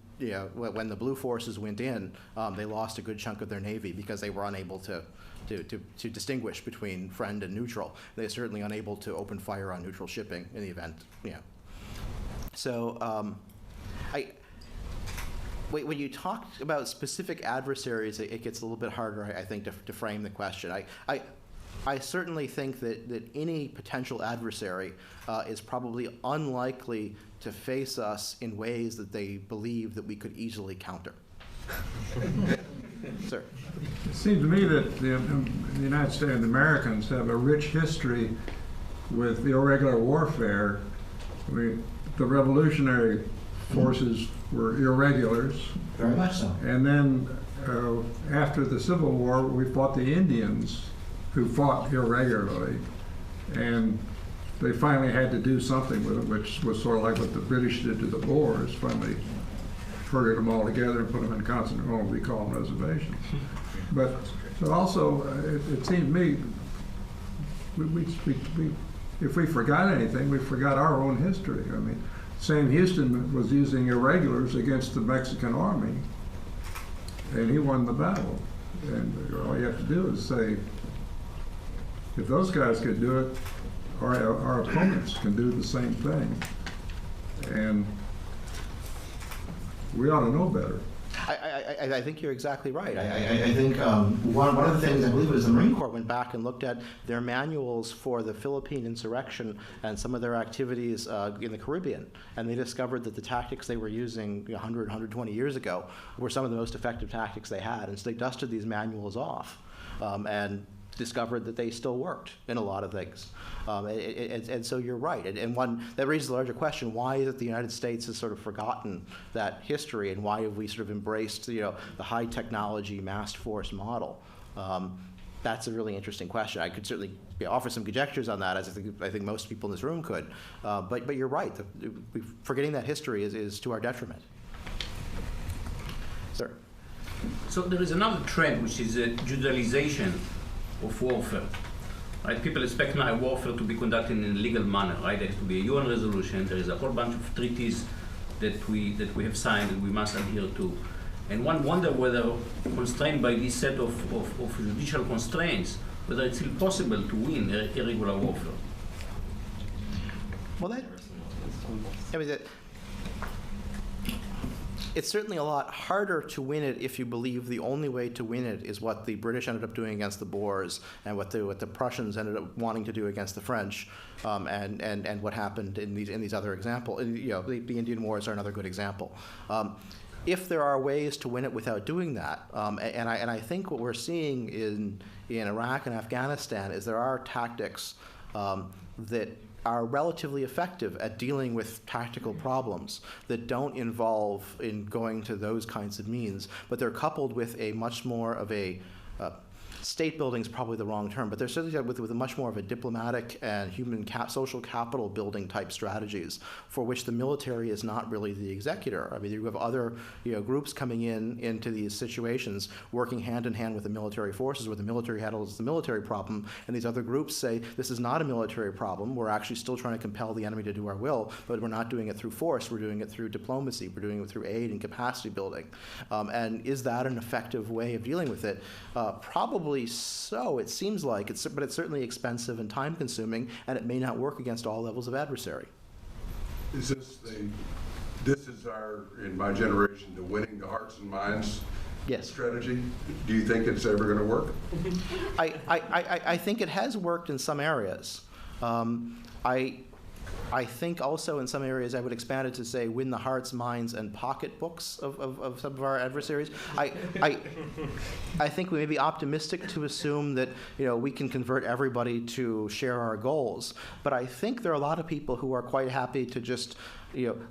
when the blue forces went in, they lost a good chunk of their Navy because they were unable to distinguish between friend and neutral. They're certainly unable to open fire on neutral shipping in the event. So when you talk about specific adversaries, it gets a little bit harder, I think, to frame the question. I certainly think that any potential adversary is probably unlikely to face us in ways that they believe that we could easily counter. Sir. It seems to me that the United States and the Americans have a rich history with the irregular warfare. The revolutionary forces were irregulars. Very much so. And then after the Civil War, we fought the Indians, who fought irregularly. And they finally had to do something with it, which was sort of like what the British did to the Boers, finally herded them all together and put them in what we call them reservations. But also, it seems to me, if we forgot anything, we forgot our own history. I mean, Sam Houston was using irregulars against the Mexican army, and he won the battle. And all you have to do is say, if those guys could do it, our opponents can do the same thing. And we ought to know better. I think you're exactly right. I think one of the things I believe was the Marine Corps went back and looked at their manuals for the Philippine insurrection and some of their activities in the Caribbean, and they discovered that the tactics they were using 100, 120 years ago were some of the most effective tactics they had, and so they dusted these manuals off and discovered that they still worked in a lot of things. And so you're right. And that raises a larger question: why is it the United States has sort of forgotten that history, and why have we sort of embraced the high technology massed force model? That's a really interesting question. I could certainly offer some conjectures on that, as I think most people in this room could. But you're right. Forgetting that history is to our detriment. Sir. So there is another trend, which is judicialization of warfare. Right? People expect now warfare to be conducted in a legal manner. Right? There has to be a UN resolution. There is a whole bunch of treaties that we have signed and we must adhere to. And one wonder whether, constrained by this set of judicial constraints, whether it's still possible to win irregular warfare. Well, it's certainly a lot harder to win it if you believe the only way to win it is what the British ended up doing against the Boers, and what the Prussians ended up wanting to do against the French, and what happened in these other examples. The Indian Wars are another good example. If there are ways to win it without doing that, and I think what we're seeing in Iraq and Afghanistan is there are tactics that are relatively effective at dealing with tactical problems that don't involve in going to those kinds of means, but they're coupled with a much more of a state building is probably the wrong term, but they're certainly with a much more of a diplomatic and social capital building type strategies for which the military is not really the executor. I mean, you have other groups coming into these situations working hand in hand with the military forces, where the military handles the military problem, and these other groups say, this is not a military problem, we're actually still trying to compel the enemy to do our will, but we're not doing it through force, we're doing it through diplomacy, we're doing it through aid and capacity building. And is that an effective way of dealing with it? Probably so, it seems like, but it's certainly expensive and time-consuming, and it may not work against all levels of adversary. This is our, in my generation, the winning the hearts and minds strategy. Do you think it's ever going to work? I think it has worked in some areas. I think also in some areas I would expand it to say win the hearts, minds, and pocketbooks of some of our adversaries. I think we may be optimistic to assume that we can convert everybody to share our goals, but I think there are a lot of people who are quite happy to just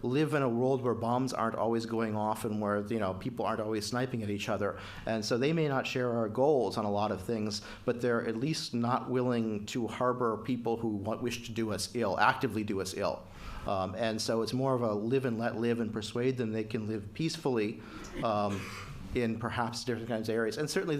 live in a world where bombs aren't always going off and where people aren't always sniping at each other, and so they may not share our goals on a lot of things, but they're at least not willing to harbor people who wish to do us ill, actively do us ill, and so it's more of a live and let live and persuade them they can live peacefully in perhaps different kinds of areas. And certainly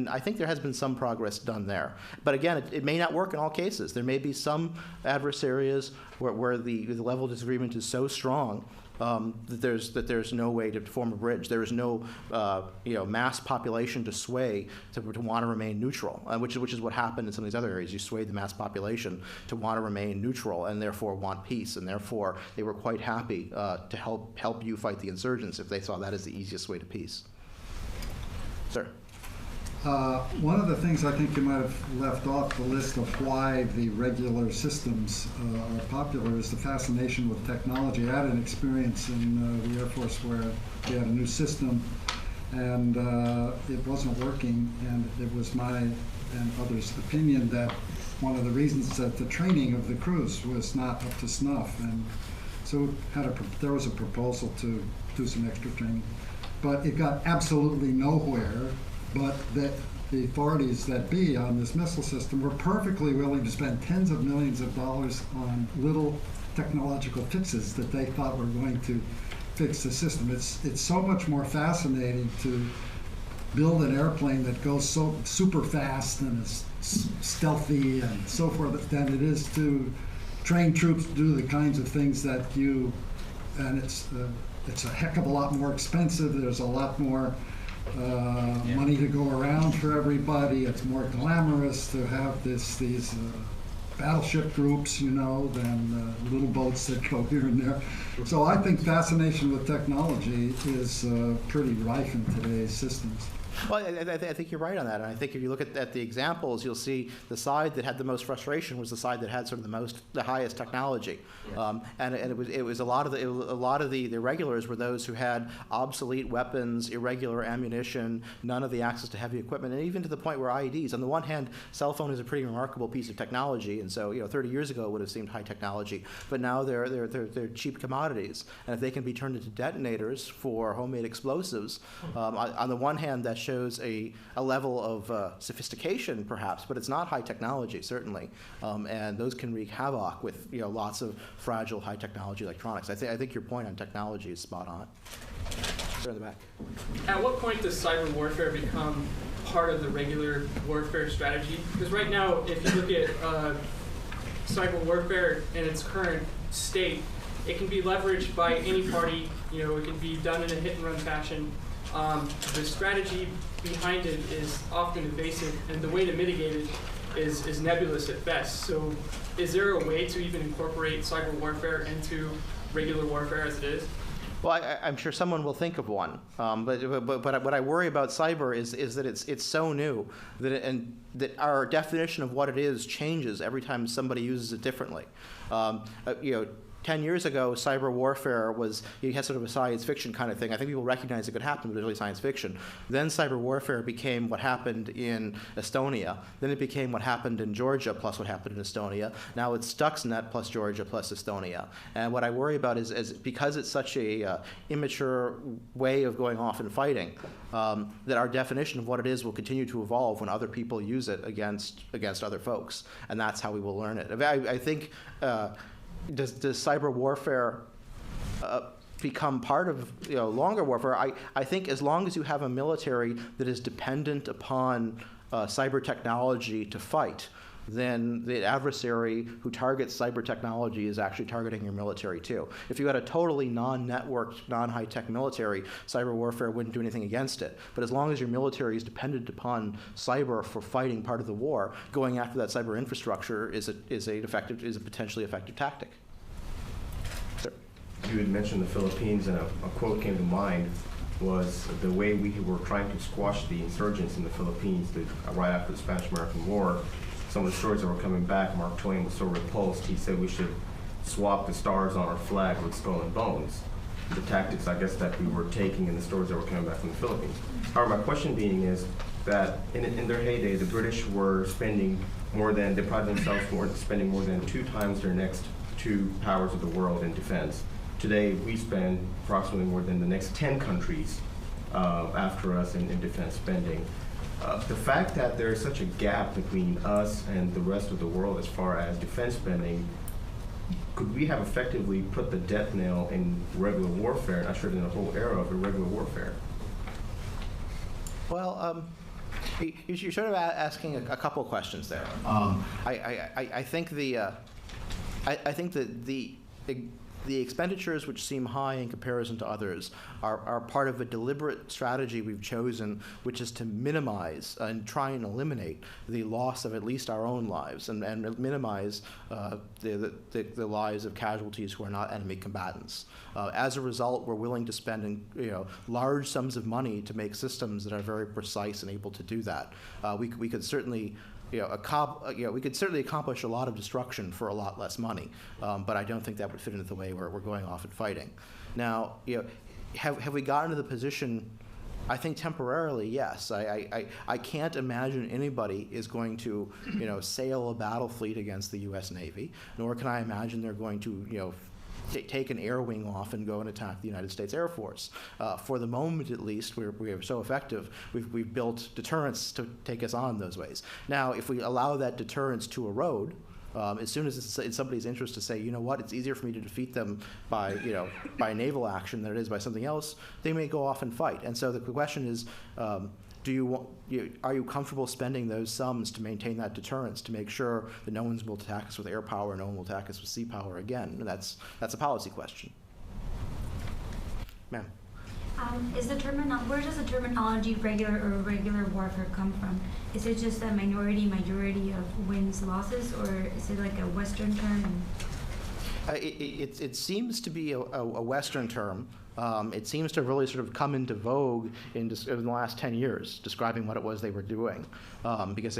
I think there has been some progress done there. But again, it may not work in all cases. There may be some adversaries where the level of disagreement is so strong that there's no way to form a bridge. There is no mass population to sway to want to remain neutral, which is what happened in some of these other areas. You swayed the mass population to want to remain neutral and therefore want peace, and therefore they were quite happy to help you fight the insurgents if they saw that as the easiest way to peace. Sir. One of the things I think you might have left off the list of why the regular systems are popular is the fascination with technology. I had an experience in the Air Force where we had a new system and it wasn't working, and it was my and others' opinion that one of the reasons that the training of the crews was not up to snuff, and so there was a proposal to do some extra training, but it got absolutely nowhere. But that the authorities that be on this missile system were perfectly willing to spend tens of millions of dollars on little technological fixes that they thought were going to fix the system. It's so much more fascinating to build an airplane that goes so super fast and is stealthy and so forth than it is to train troops to do the kinds of things that and it's a heck of a lot more expensive. There's a lot more money to go around for everybody. It's more glamorous to have these battleship groups, than little boats that go here and there. So I think fascination with technology is pretty rife in today's systems. Well, I think you're right on that, and I think if you look at the examples, you'll see the side that had the most frustration was the side that had sort of the highest technology, and it was a lot of the irregulars were those who had obsolete weapons, irregular ammunition, none of the access to heavy equipment, and even to the point where IEDs. On the one hand, cell phone is a pretty remarkable piece of technology, and so 30 years ago it would have seemed high technology, but now they're cheap commodities, and if they can be turned into detonators for homemade explosives, on the one hand that shows a level of sophistication, perhaps, but it's not high technology, certainly. And those can wreak havoc with lots of fragile high technology electronics. I think your point on technology is spot on. Sir, in the back. At what point does cyber warfare become part of the regular warfare strategy? Because right now, if you look at cyber warfare in its current state, it can be leveraged by any party. It can be done in a hit-and-run fashion. The strategy behind it is often evasive, and the way to mitigate it is nebulous at best. So is there a way to even incorporate cyber warfare into regular warfare as it is? Well, I'm sure someone will think of one, but what I worry about cyber is that it's so new that our definition of what it is changes every time somebody uses it differently. 10 years ago, cyber warfare you had sort of a science fiction kind of thing. I think people recognized it could happen, but it was really science fiction. Then cyber warfare became what happened in Estonia. Then it became what happened in Georgia plus what happened in Estonia. Now it's Stuxnet plus Georgia plus Estonia. And what I worry about is because it's such a immature way of going off and fighting, that our definition of what it is will continue to evolve when other people use it against other folks. And that's how we will learn it. I think does cyber warfare become part of longer warfare? I think as long as you have a military that is dependent upon cyber technology to fight, then the adversary who targets cyber technology is actually targeting your military too. If you had a totally non-networked, non-high-tech military, cyber warfare wouldn't do anything against it. But as long as your military is dependent upon cyber for fighting part of the war, going after that cyber infrastructure is a potentially effective tactic. Sir. You had mentioned the Philippines, and a quote came to mind was the way we were trying to squash the insurgents in the Philippines right after the Spanish-American War. Some of the stories that were coming back, Mark Twain was so repulsed, he said we should swap the stars on our flag with skull and bones. The tactics, I guess, that we were taking in the stories that were coming back from the Philippines. However, my question being is that in their heyday, the British were spending they prided themselves for spending more than 2 times their next 2 powers of the world in defense. Today, we spend approximately more than the next 10 countries after us in defense spending. The fact that there is such a gap between us and the rest of the world as far as defense spending, could we have effectively put the death nail in regular warfare, and ushered in a whole era of irregular warfare? Well, you're sort of asking a couple of questions there. I think the the expenditures which seem high in comparison to others are part of a deliberate strategy we've chosen, which is to minimize and try and eliminate the loss of at least our own lives and minimize the lives of casualties who are not enemy combatants. As a result, we're willing to spend large sums of money to make systems that are very precise and able to do that. We could certainly we could certainly accomplish a lot of destruction for a lot less money, but I don't think that would fit into the way we're going off and fighting. Now, have we gotten to the position? I think temporarily, yes. I can't imagine anybody is going to, sail a battle fleet against the U.S. Navy, nor can I imagine they're going to, take an air wing off and go and attack the United States Air Force. For the moment, at least, we are so effective, we've built deterrence to take us on those ways. Now, if we allow that deterrence to erode, as soon as it's in somebody's interest to say, you know what, it's easier for me to defeat them by, by naval action than it is by something else, they may go off and fight. And so the question is, are you comfortable spending those sums to maintain that deterrence, to make sure that no one will attack us with air power, no one will attack us with sea power again? And that's a policy question. Ma'am. Where does the terminology regular or irregular warfare come from? Is it just a majority of wins, losses, or is it like a Western term? It seems to be a Western term. It seems to have really sort of come into vogue in the last 10 years, describing what it was they were doing. Because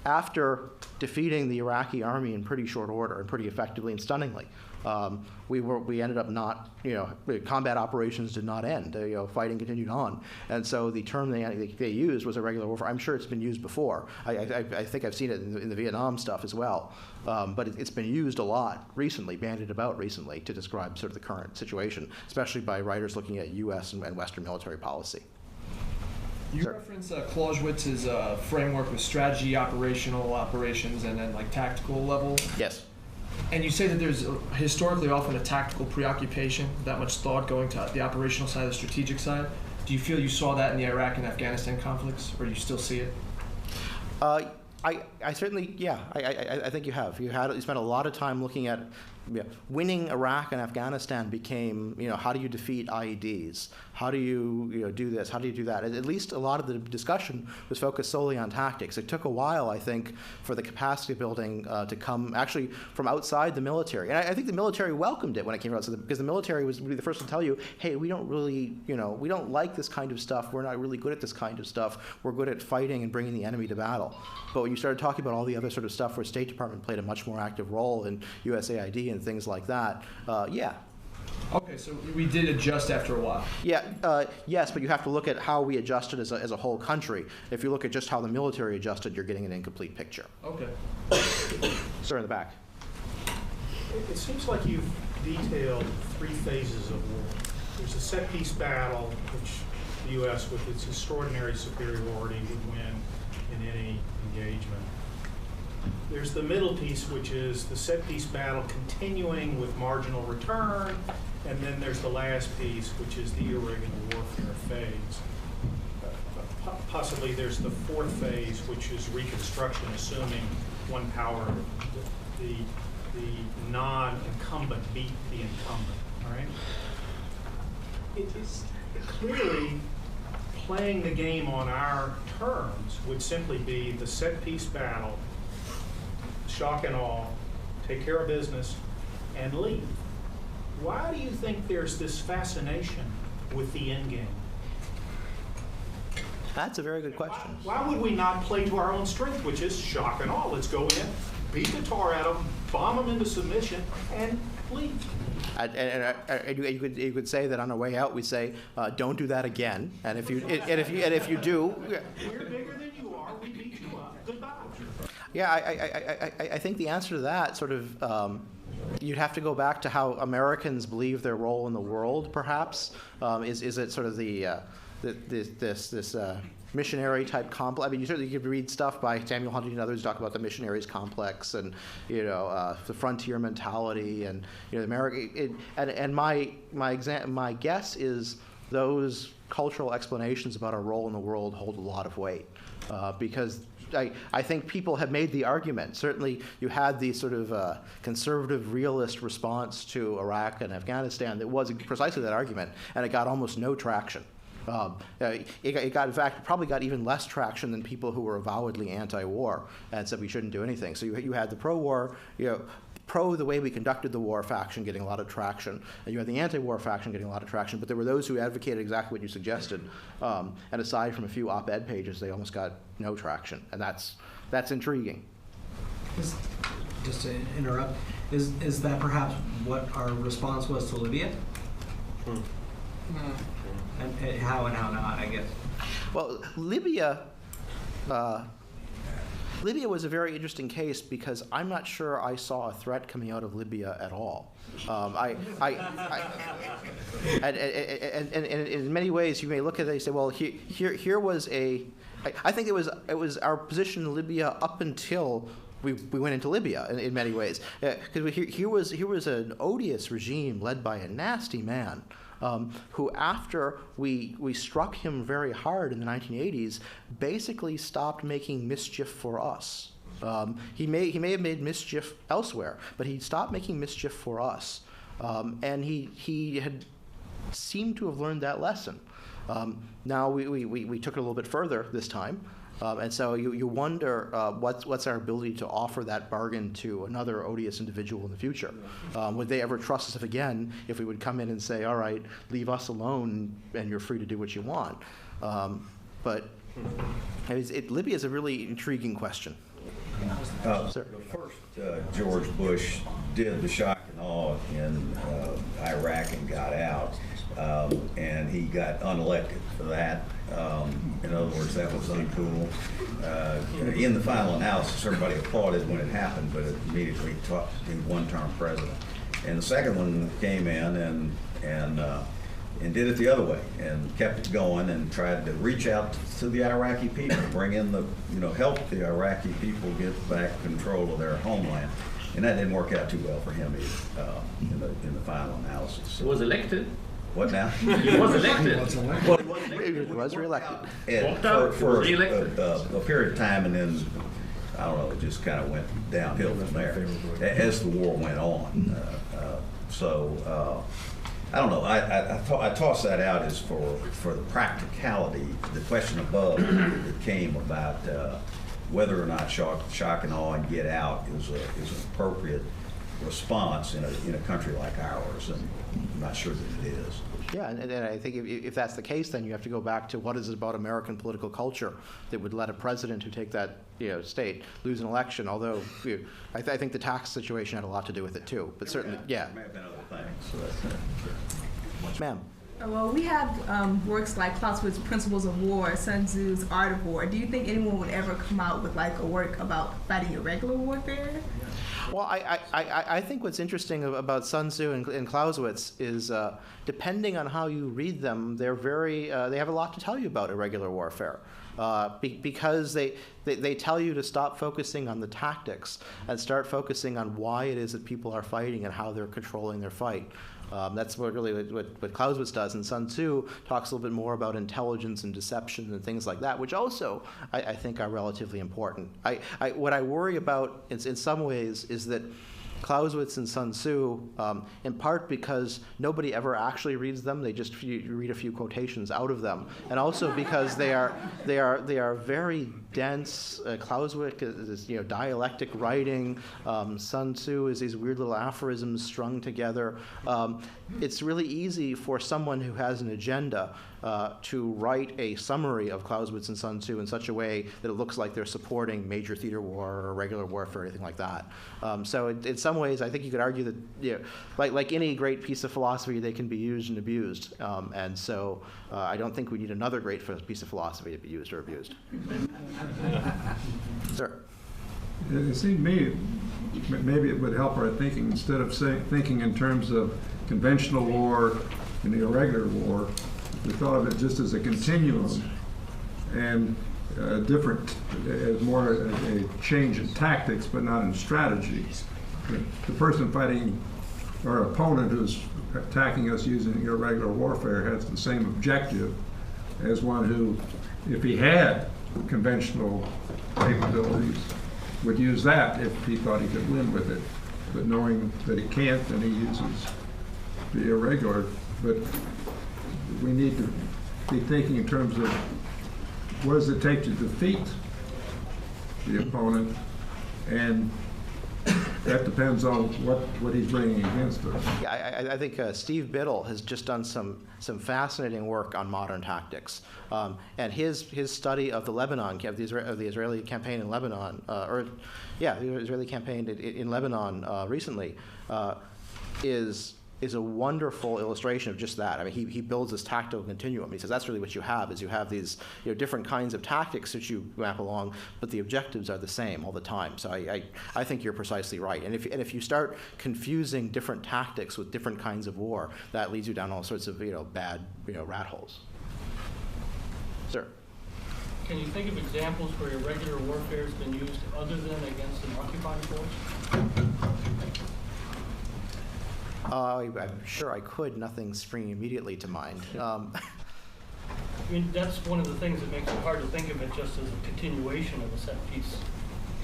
after defeating the Iraqi army in pretty short order and pretty effectively and stunningly, we ended up not, combat operations did not end. Fighting continued on, and so the term they used was irregular warfare. I'm sure it's been used before. I think I've seen it in the Vietnam stuff as well, but it's been used a lot recently, bandied about recently, to describe sort of the current situation, especially by writers looking at U.S. and Western military policy. You reference Clausewitz's framework with strategy, operations, and then like tactical level. Yes. And you say that there's historically often a tactical preoccupation, that much thought going to the operational side, the strategic side. Do you feel you saw that in the Iraq and Afghanistan conflicts, or do you still see it? I certainly, yeah. I think you have. You spent a lot of time looking at winning Iraq and Afghanistan became, how do you defeat IEDs? How do you, do this? How do you do that? At least a lot of the discussion was focused solely on tactics. It took a while, I think, for the capacity building to come actually from outside the military. And I think the military welcomed it when it came out, because the military was really the first to tell you, hey, we don't really, we don't like this kind of stuff. We're not really good at this kind of stuff. We're good at fighting and bringing the enemy to battle. But when you started talking about all the other sort of stuff where State Department played a much more active role in USAID and things like that, yeah. Okay, so we did adjust after a while. Yeah, yes, but you have to look at how we adjusted as a whole country. If you look at just how the military adjusted, you're getting an incomplete picture. Okay. Sir, in the back. It seems like you've detailed 3 phases of war. There's a set-piece battle, which the U.S., with its extraordinary superiority, would win in any engagement. There's the middle piece, which is the set-piece battle continuing with marginal return, and then there's the last piece, which is the irregular warfare phase. Possibly there's the 4th phase, which is reconstruction, assuming one power, the non-incumbent beat the incumbent, all right? It is clearly playing the game on our terms would simply be the set-piece battle, shock and awe, take care of business, and leave. Why do you think there's this fascination with the end game? That's a very good question. Why would we not play to our own strength, which is shock and awe? Let's go in, beat the tar out of them, bomb them into submission, and leave. And you could say that on our way out, we say, don't do that again. And if you do, we're bigger than you are. We beat you up. Goodbye. Yeah, I think the answer to that sort of, you'd have to go back to how Americans believe their role in the world, perhaps. Is it sort of this missionary type complex? I mean, you certainly could read stuff by Samuel Huntington and others talk about the missionaries complex and the frontier mentality and America. And my guess is those cultural explanations about our role in the world hold a lot of weight because I think people have made the argument. Certainly, you had the sort of conservative realist response to Iraq and Afghanistan that was precisely that argument, and it got almost no traction. It got, in fact, probably got even less traction than people who were avowedly anti-war and said we shouldn't do anything. So you had the pro-war, pro the way we conducted the war faction getting a lot of traction, and you had the anti-war faction getting a lot of traction, but there were those who advocated exactly what you suggested, and aside from a few op-ed pages, they almost got no traction, and that's intriguing. Just to interrupt, is that perhaps what our response was to Libya? And how not, I guess. Well, Libya was a very interesting case because I'm not sure I saw a threat coming out of Libya at all. And in many ways, you may look at it and say, well, here was I think it was our position in Libya up until we went into Libya in many ways, because here was an odious regime led by a nasty man. Who, after we struck him very hard in the 1980s, basically stopped making mischief for us. He may have made mischief elsewhere, but he stopped making mischief for us. And he had seemed to have learned that lesson. Now we took it a little bit further this time. And so you wonder what's our ability to offer that bargain to another odious individual in the future. Would they ever trust us again if we would come in and say, all right, leave us alone and you're free to do what you want? But Libya is a really intriguing question. The first George Bush did the shock and awe in Iraq and got out, and he got unelected for that. In other words, that was uncool. In the final analysis, everybody applauded when it happened, but it immediately taught the one-term president. And the second one came in and did it the other way and kept it going and tried to reach out to the Iraqi people, bring in help the Iraqi people get back control of their homeland. And that didn't work out too well for him either, in the final analysis. He was elected. What now? He was elected. He was reelected. And for a period of time, and then, I don't know, it just kind of went downhill from there as the war went on. I don't know. I toss that out as for the practicality. The question above that came about whether or not shock and awe and get out is an appropriate response in a country like ours, and I'm not sure that it is. Yeah, and I think if that's the case, then you have to go back to what is it about American political culture that would let a president who take that state lose an election. Although I think the tax situation had a lot to do with it too. But certainly, yeah. There may have been other things. Ma'am. Well, we have works like Clausewitz's Principles of War, Sun Tzu's Art of War. Do you think anyone would ever come out with like a work about fighting irregular warfare? Well, I think what's interesting about Sun Tzu and Clausewitz is, depending on how you read them, they're they have a lot to tell you about irregular warfare. Because they tell you to stop focusing on the tactics and start focusing on why it is that people are fighting and how they're controlling their fight. That's what Clausewitz does, and Sun Tzu talks a little bit more about intelligence and deception and things like that, which also I think are relatively important. What I worry about in some ways is that Clausewitz and Sun Tzu, in part because nobody ever actually reads them, they just read a few quotations out of them, and also because they are very dense. Clausewitz is dialectic writing. Sun Tzu is these weird little aphorisms strung together. It's really easy for someone who has an agenda to write a summary of Clausewitz and Sun Tzu in such a way that it looks like they're supporting major theater war or regular warfare or anything like that. So in some ways, I think you could argue that, like any great piece of philosophy, they can be used and abused. And so I don't think we need another great piece of philosophy to be used or abused. Sir. It seemed to me maybe it would help our thinking instead of thinking in terms of conventional war and the irregular war. We thought of it just as a continuum and different, as more a change in tactics, but not in strategy. The person fighting our opponent who's attacking us using irregular warfare has the same objective as one who, if he had conventional capabilities, would use that if he thought he could win with it. But knowing that he can't, then he uses the irregular. But we need to be thinking in terms of what does it take to defeat the opponent, and that depends on what he's bringing against us. Yeah, I think Steve Biddle has just done some fascinating work on modern tactics, and his study of the Lebanon of the Israeli campaign in Lebanon, the Israeli campaign in Lebanon recently, is a wonderful illustration of just that. I mean, he builds this tactical continuum. He says that's really what you have, is you have these different kinds of tactics that you map along, but the objectives are the same all the time. So I think you're precisely right. And if you start confusing different tactics with different kinds of war, that leads you down all sorts of bad rat holes. Sir. Can you think of examples where irregular warfare has been used other than against an occupying force? I'm sure I could. Nothing's springing immediately to mind. I mean, that's one of the things that makes it hard to think of it just as a continuation of a set-piece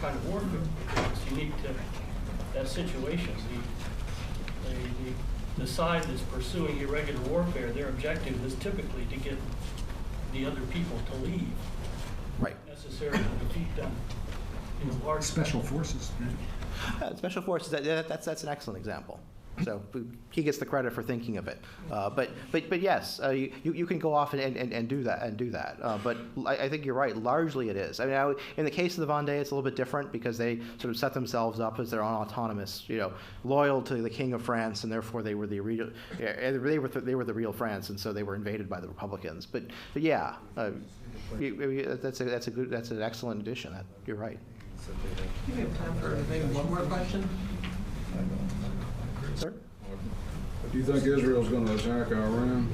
kind of warfare. It's unique to that situation. The side that's pursuing irregular warfare, their objective is typically to get the other people to leave. Right. Necessarily to defeat them in large Special forces. Special forces. That's an excellent example. So he gets the credit for thinking of it. But yes, you can go off and do that. But I think you're right. Largely it is. I mean, in the case of the Vendée, it's a little bit different because they sort of set themselves up as their own autonomous, loyal to the King of France, and therefore they were the real France, and so they were invaded by the Republicans. But yeah, that's an excellent addition. You're right. Do we have time for maybe one more question? Sir? Do you think Israel's going to attack Iran?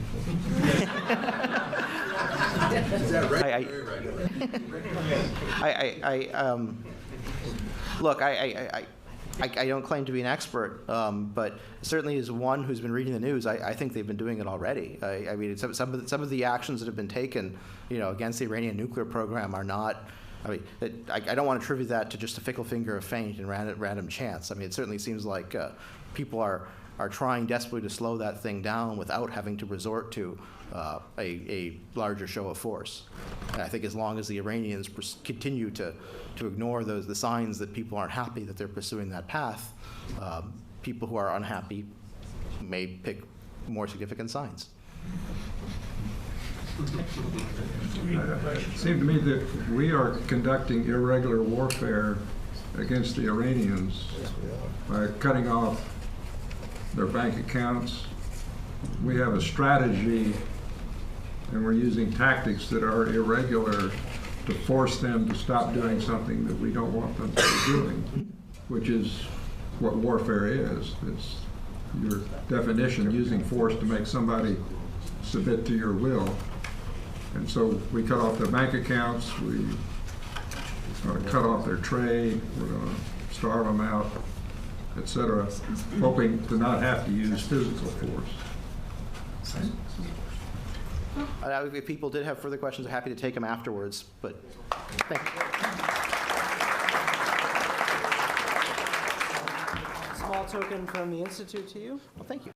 Is that right? Look, I don't claim to be an expert, but certainly as one who's been reading the news, I think they've been doing it already. I mean, some of the actions that have been taken, against the Iranian nuclear program are not. I mean, I don't want to attribute that to just a fickle finger of fate and random chance. I mean, it certainly seems like people are trying desperately to slow that thing down without having to resort to a larger show of force. And I think as long as the Iranians continue to ignore the signs that people aren't happy that they're pursuing that path, people who are unhappy may pick more significant signs. It seemed to me that we are conducting irregular warfare against the Iranians by cutting off their bank accounts. We have a strategy, and we're using tactics that are irregular to force them to stop doing something that we don't want them to be doing, which is what warfare is. It's your definition, using force to make somebody submit to your will. And so we cut off their bank accounts, we cut off their trade, we're going to starve them out, etc., hoping to not have to use physical force. If people did have further questions, I'm happy to take them afterwards, but thank you. Small token from the Institute to you. Well, thank you.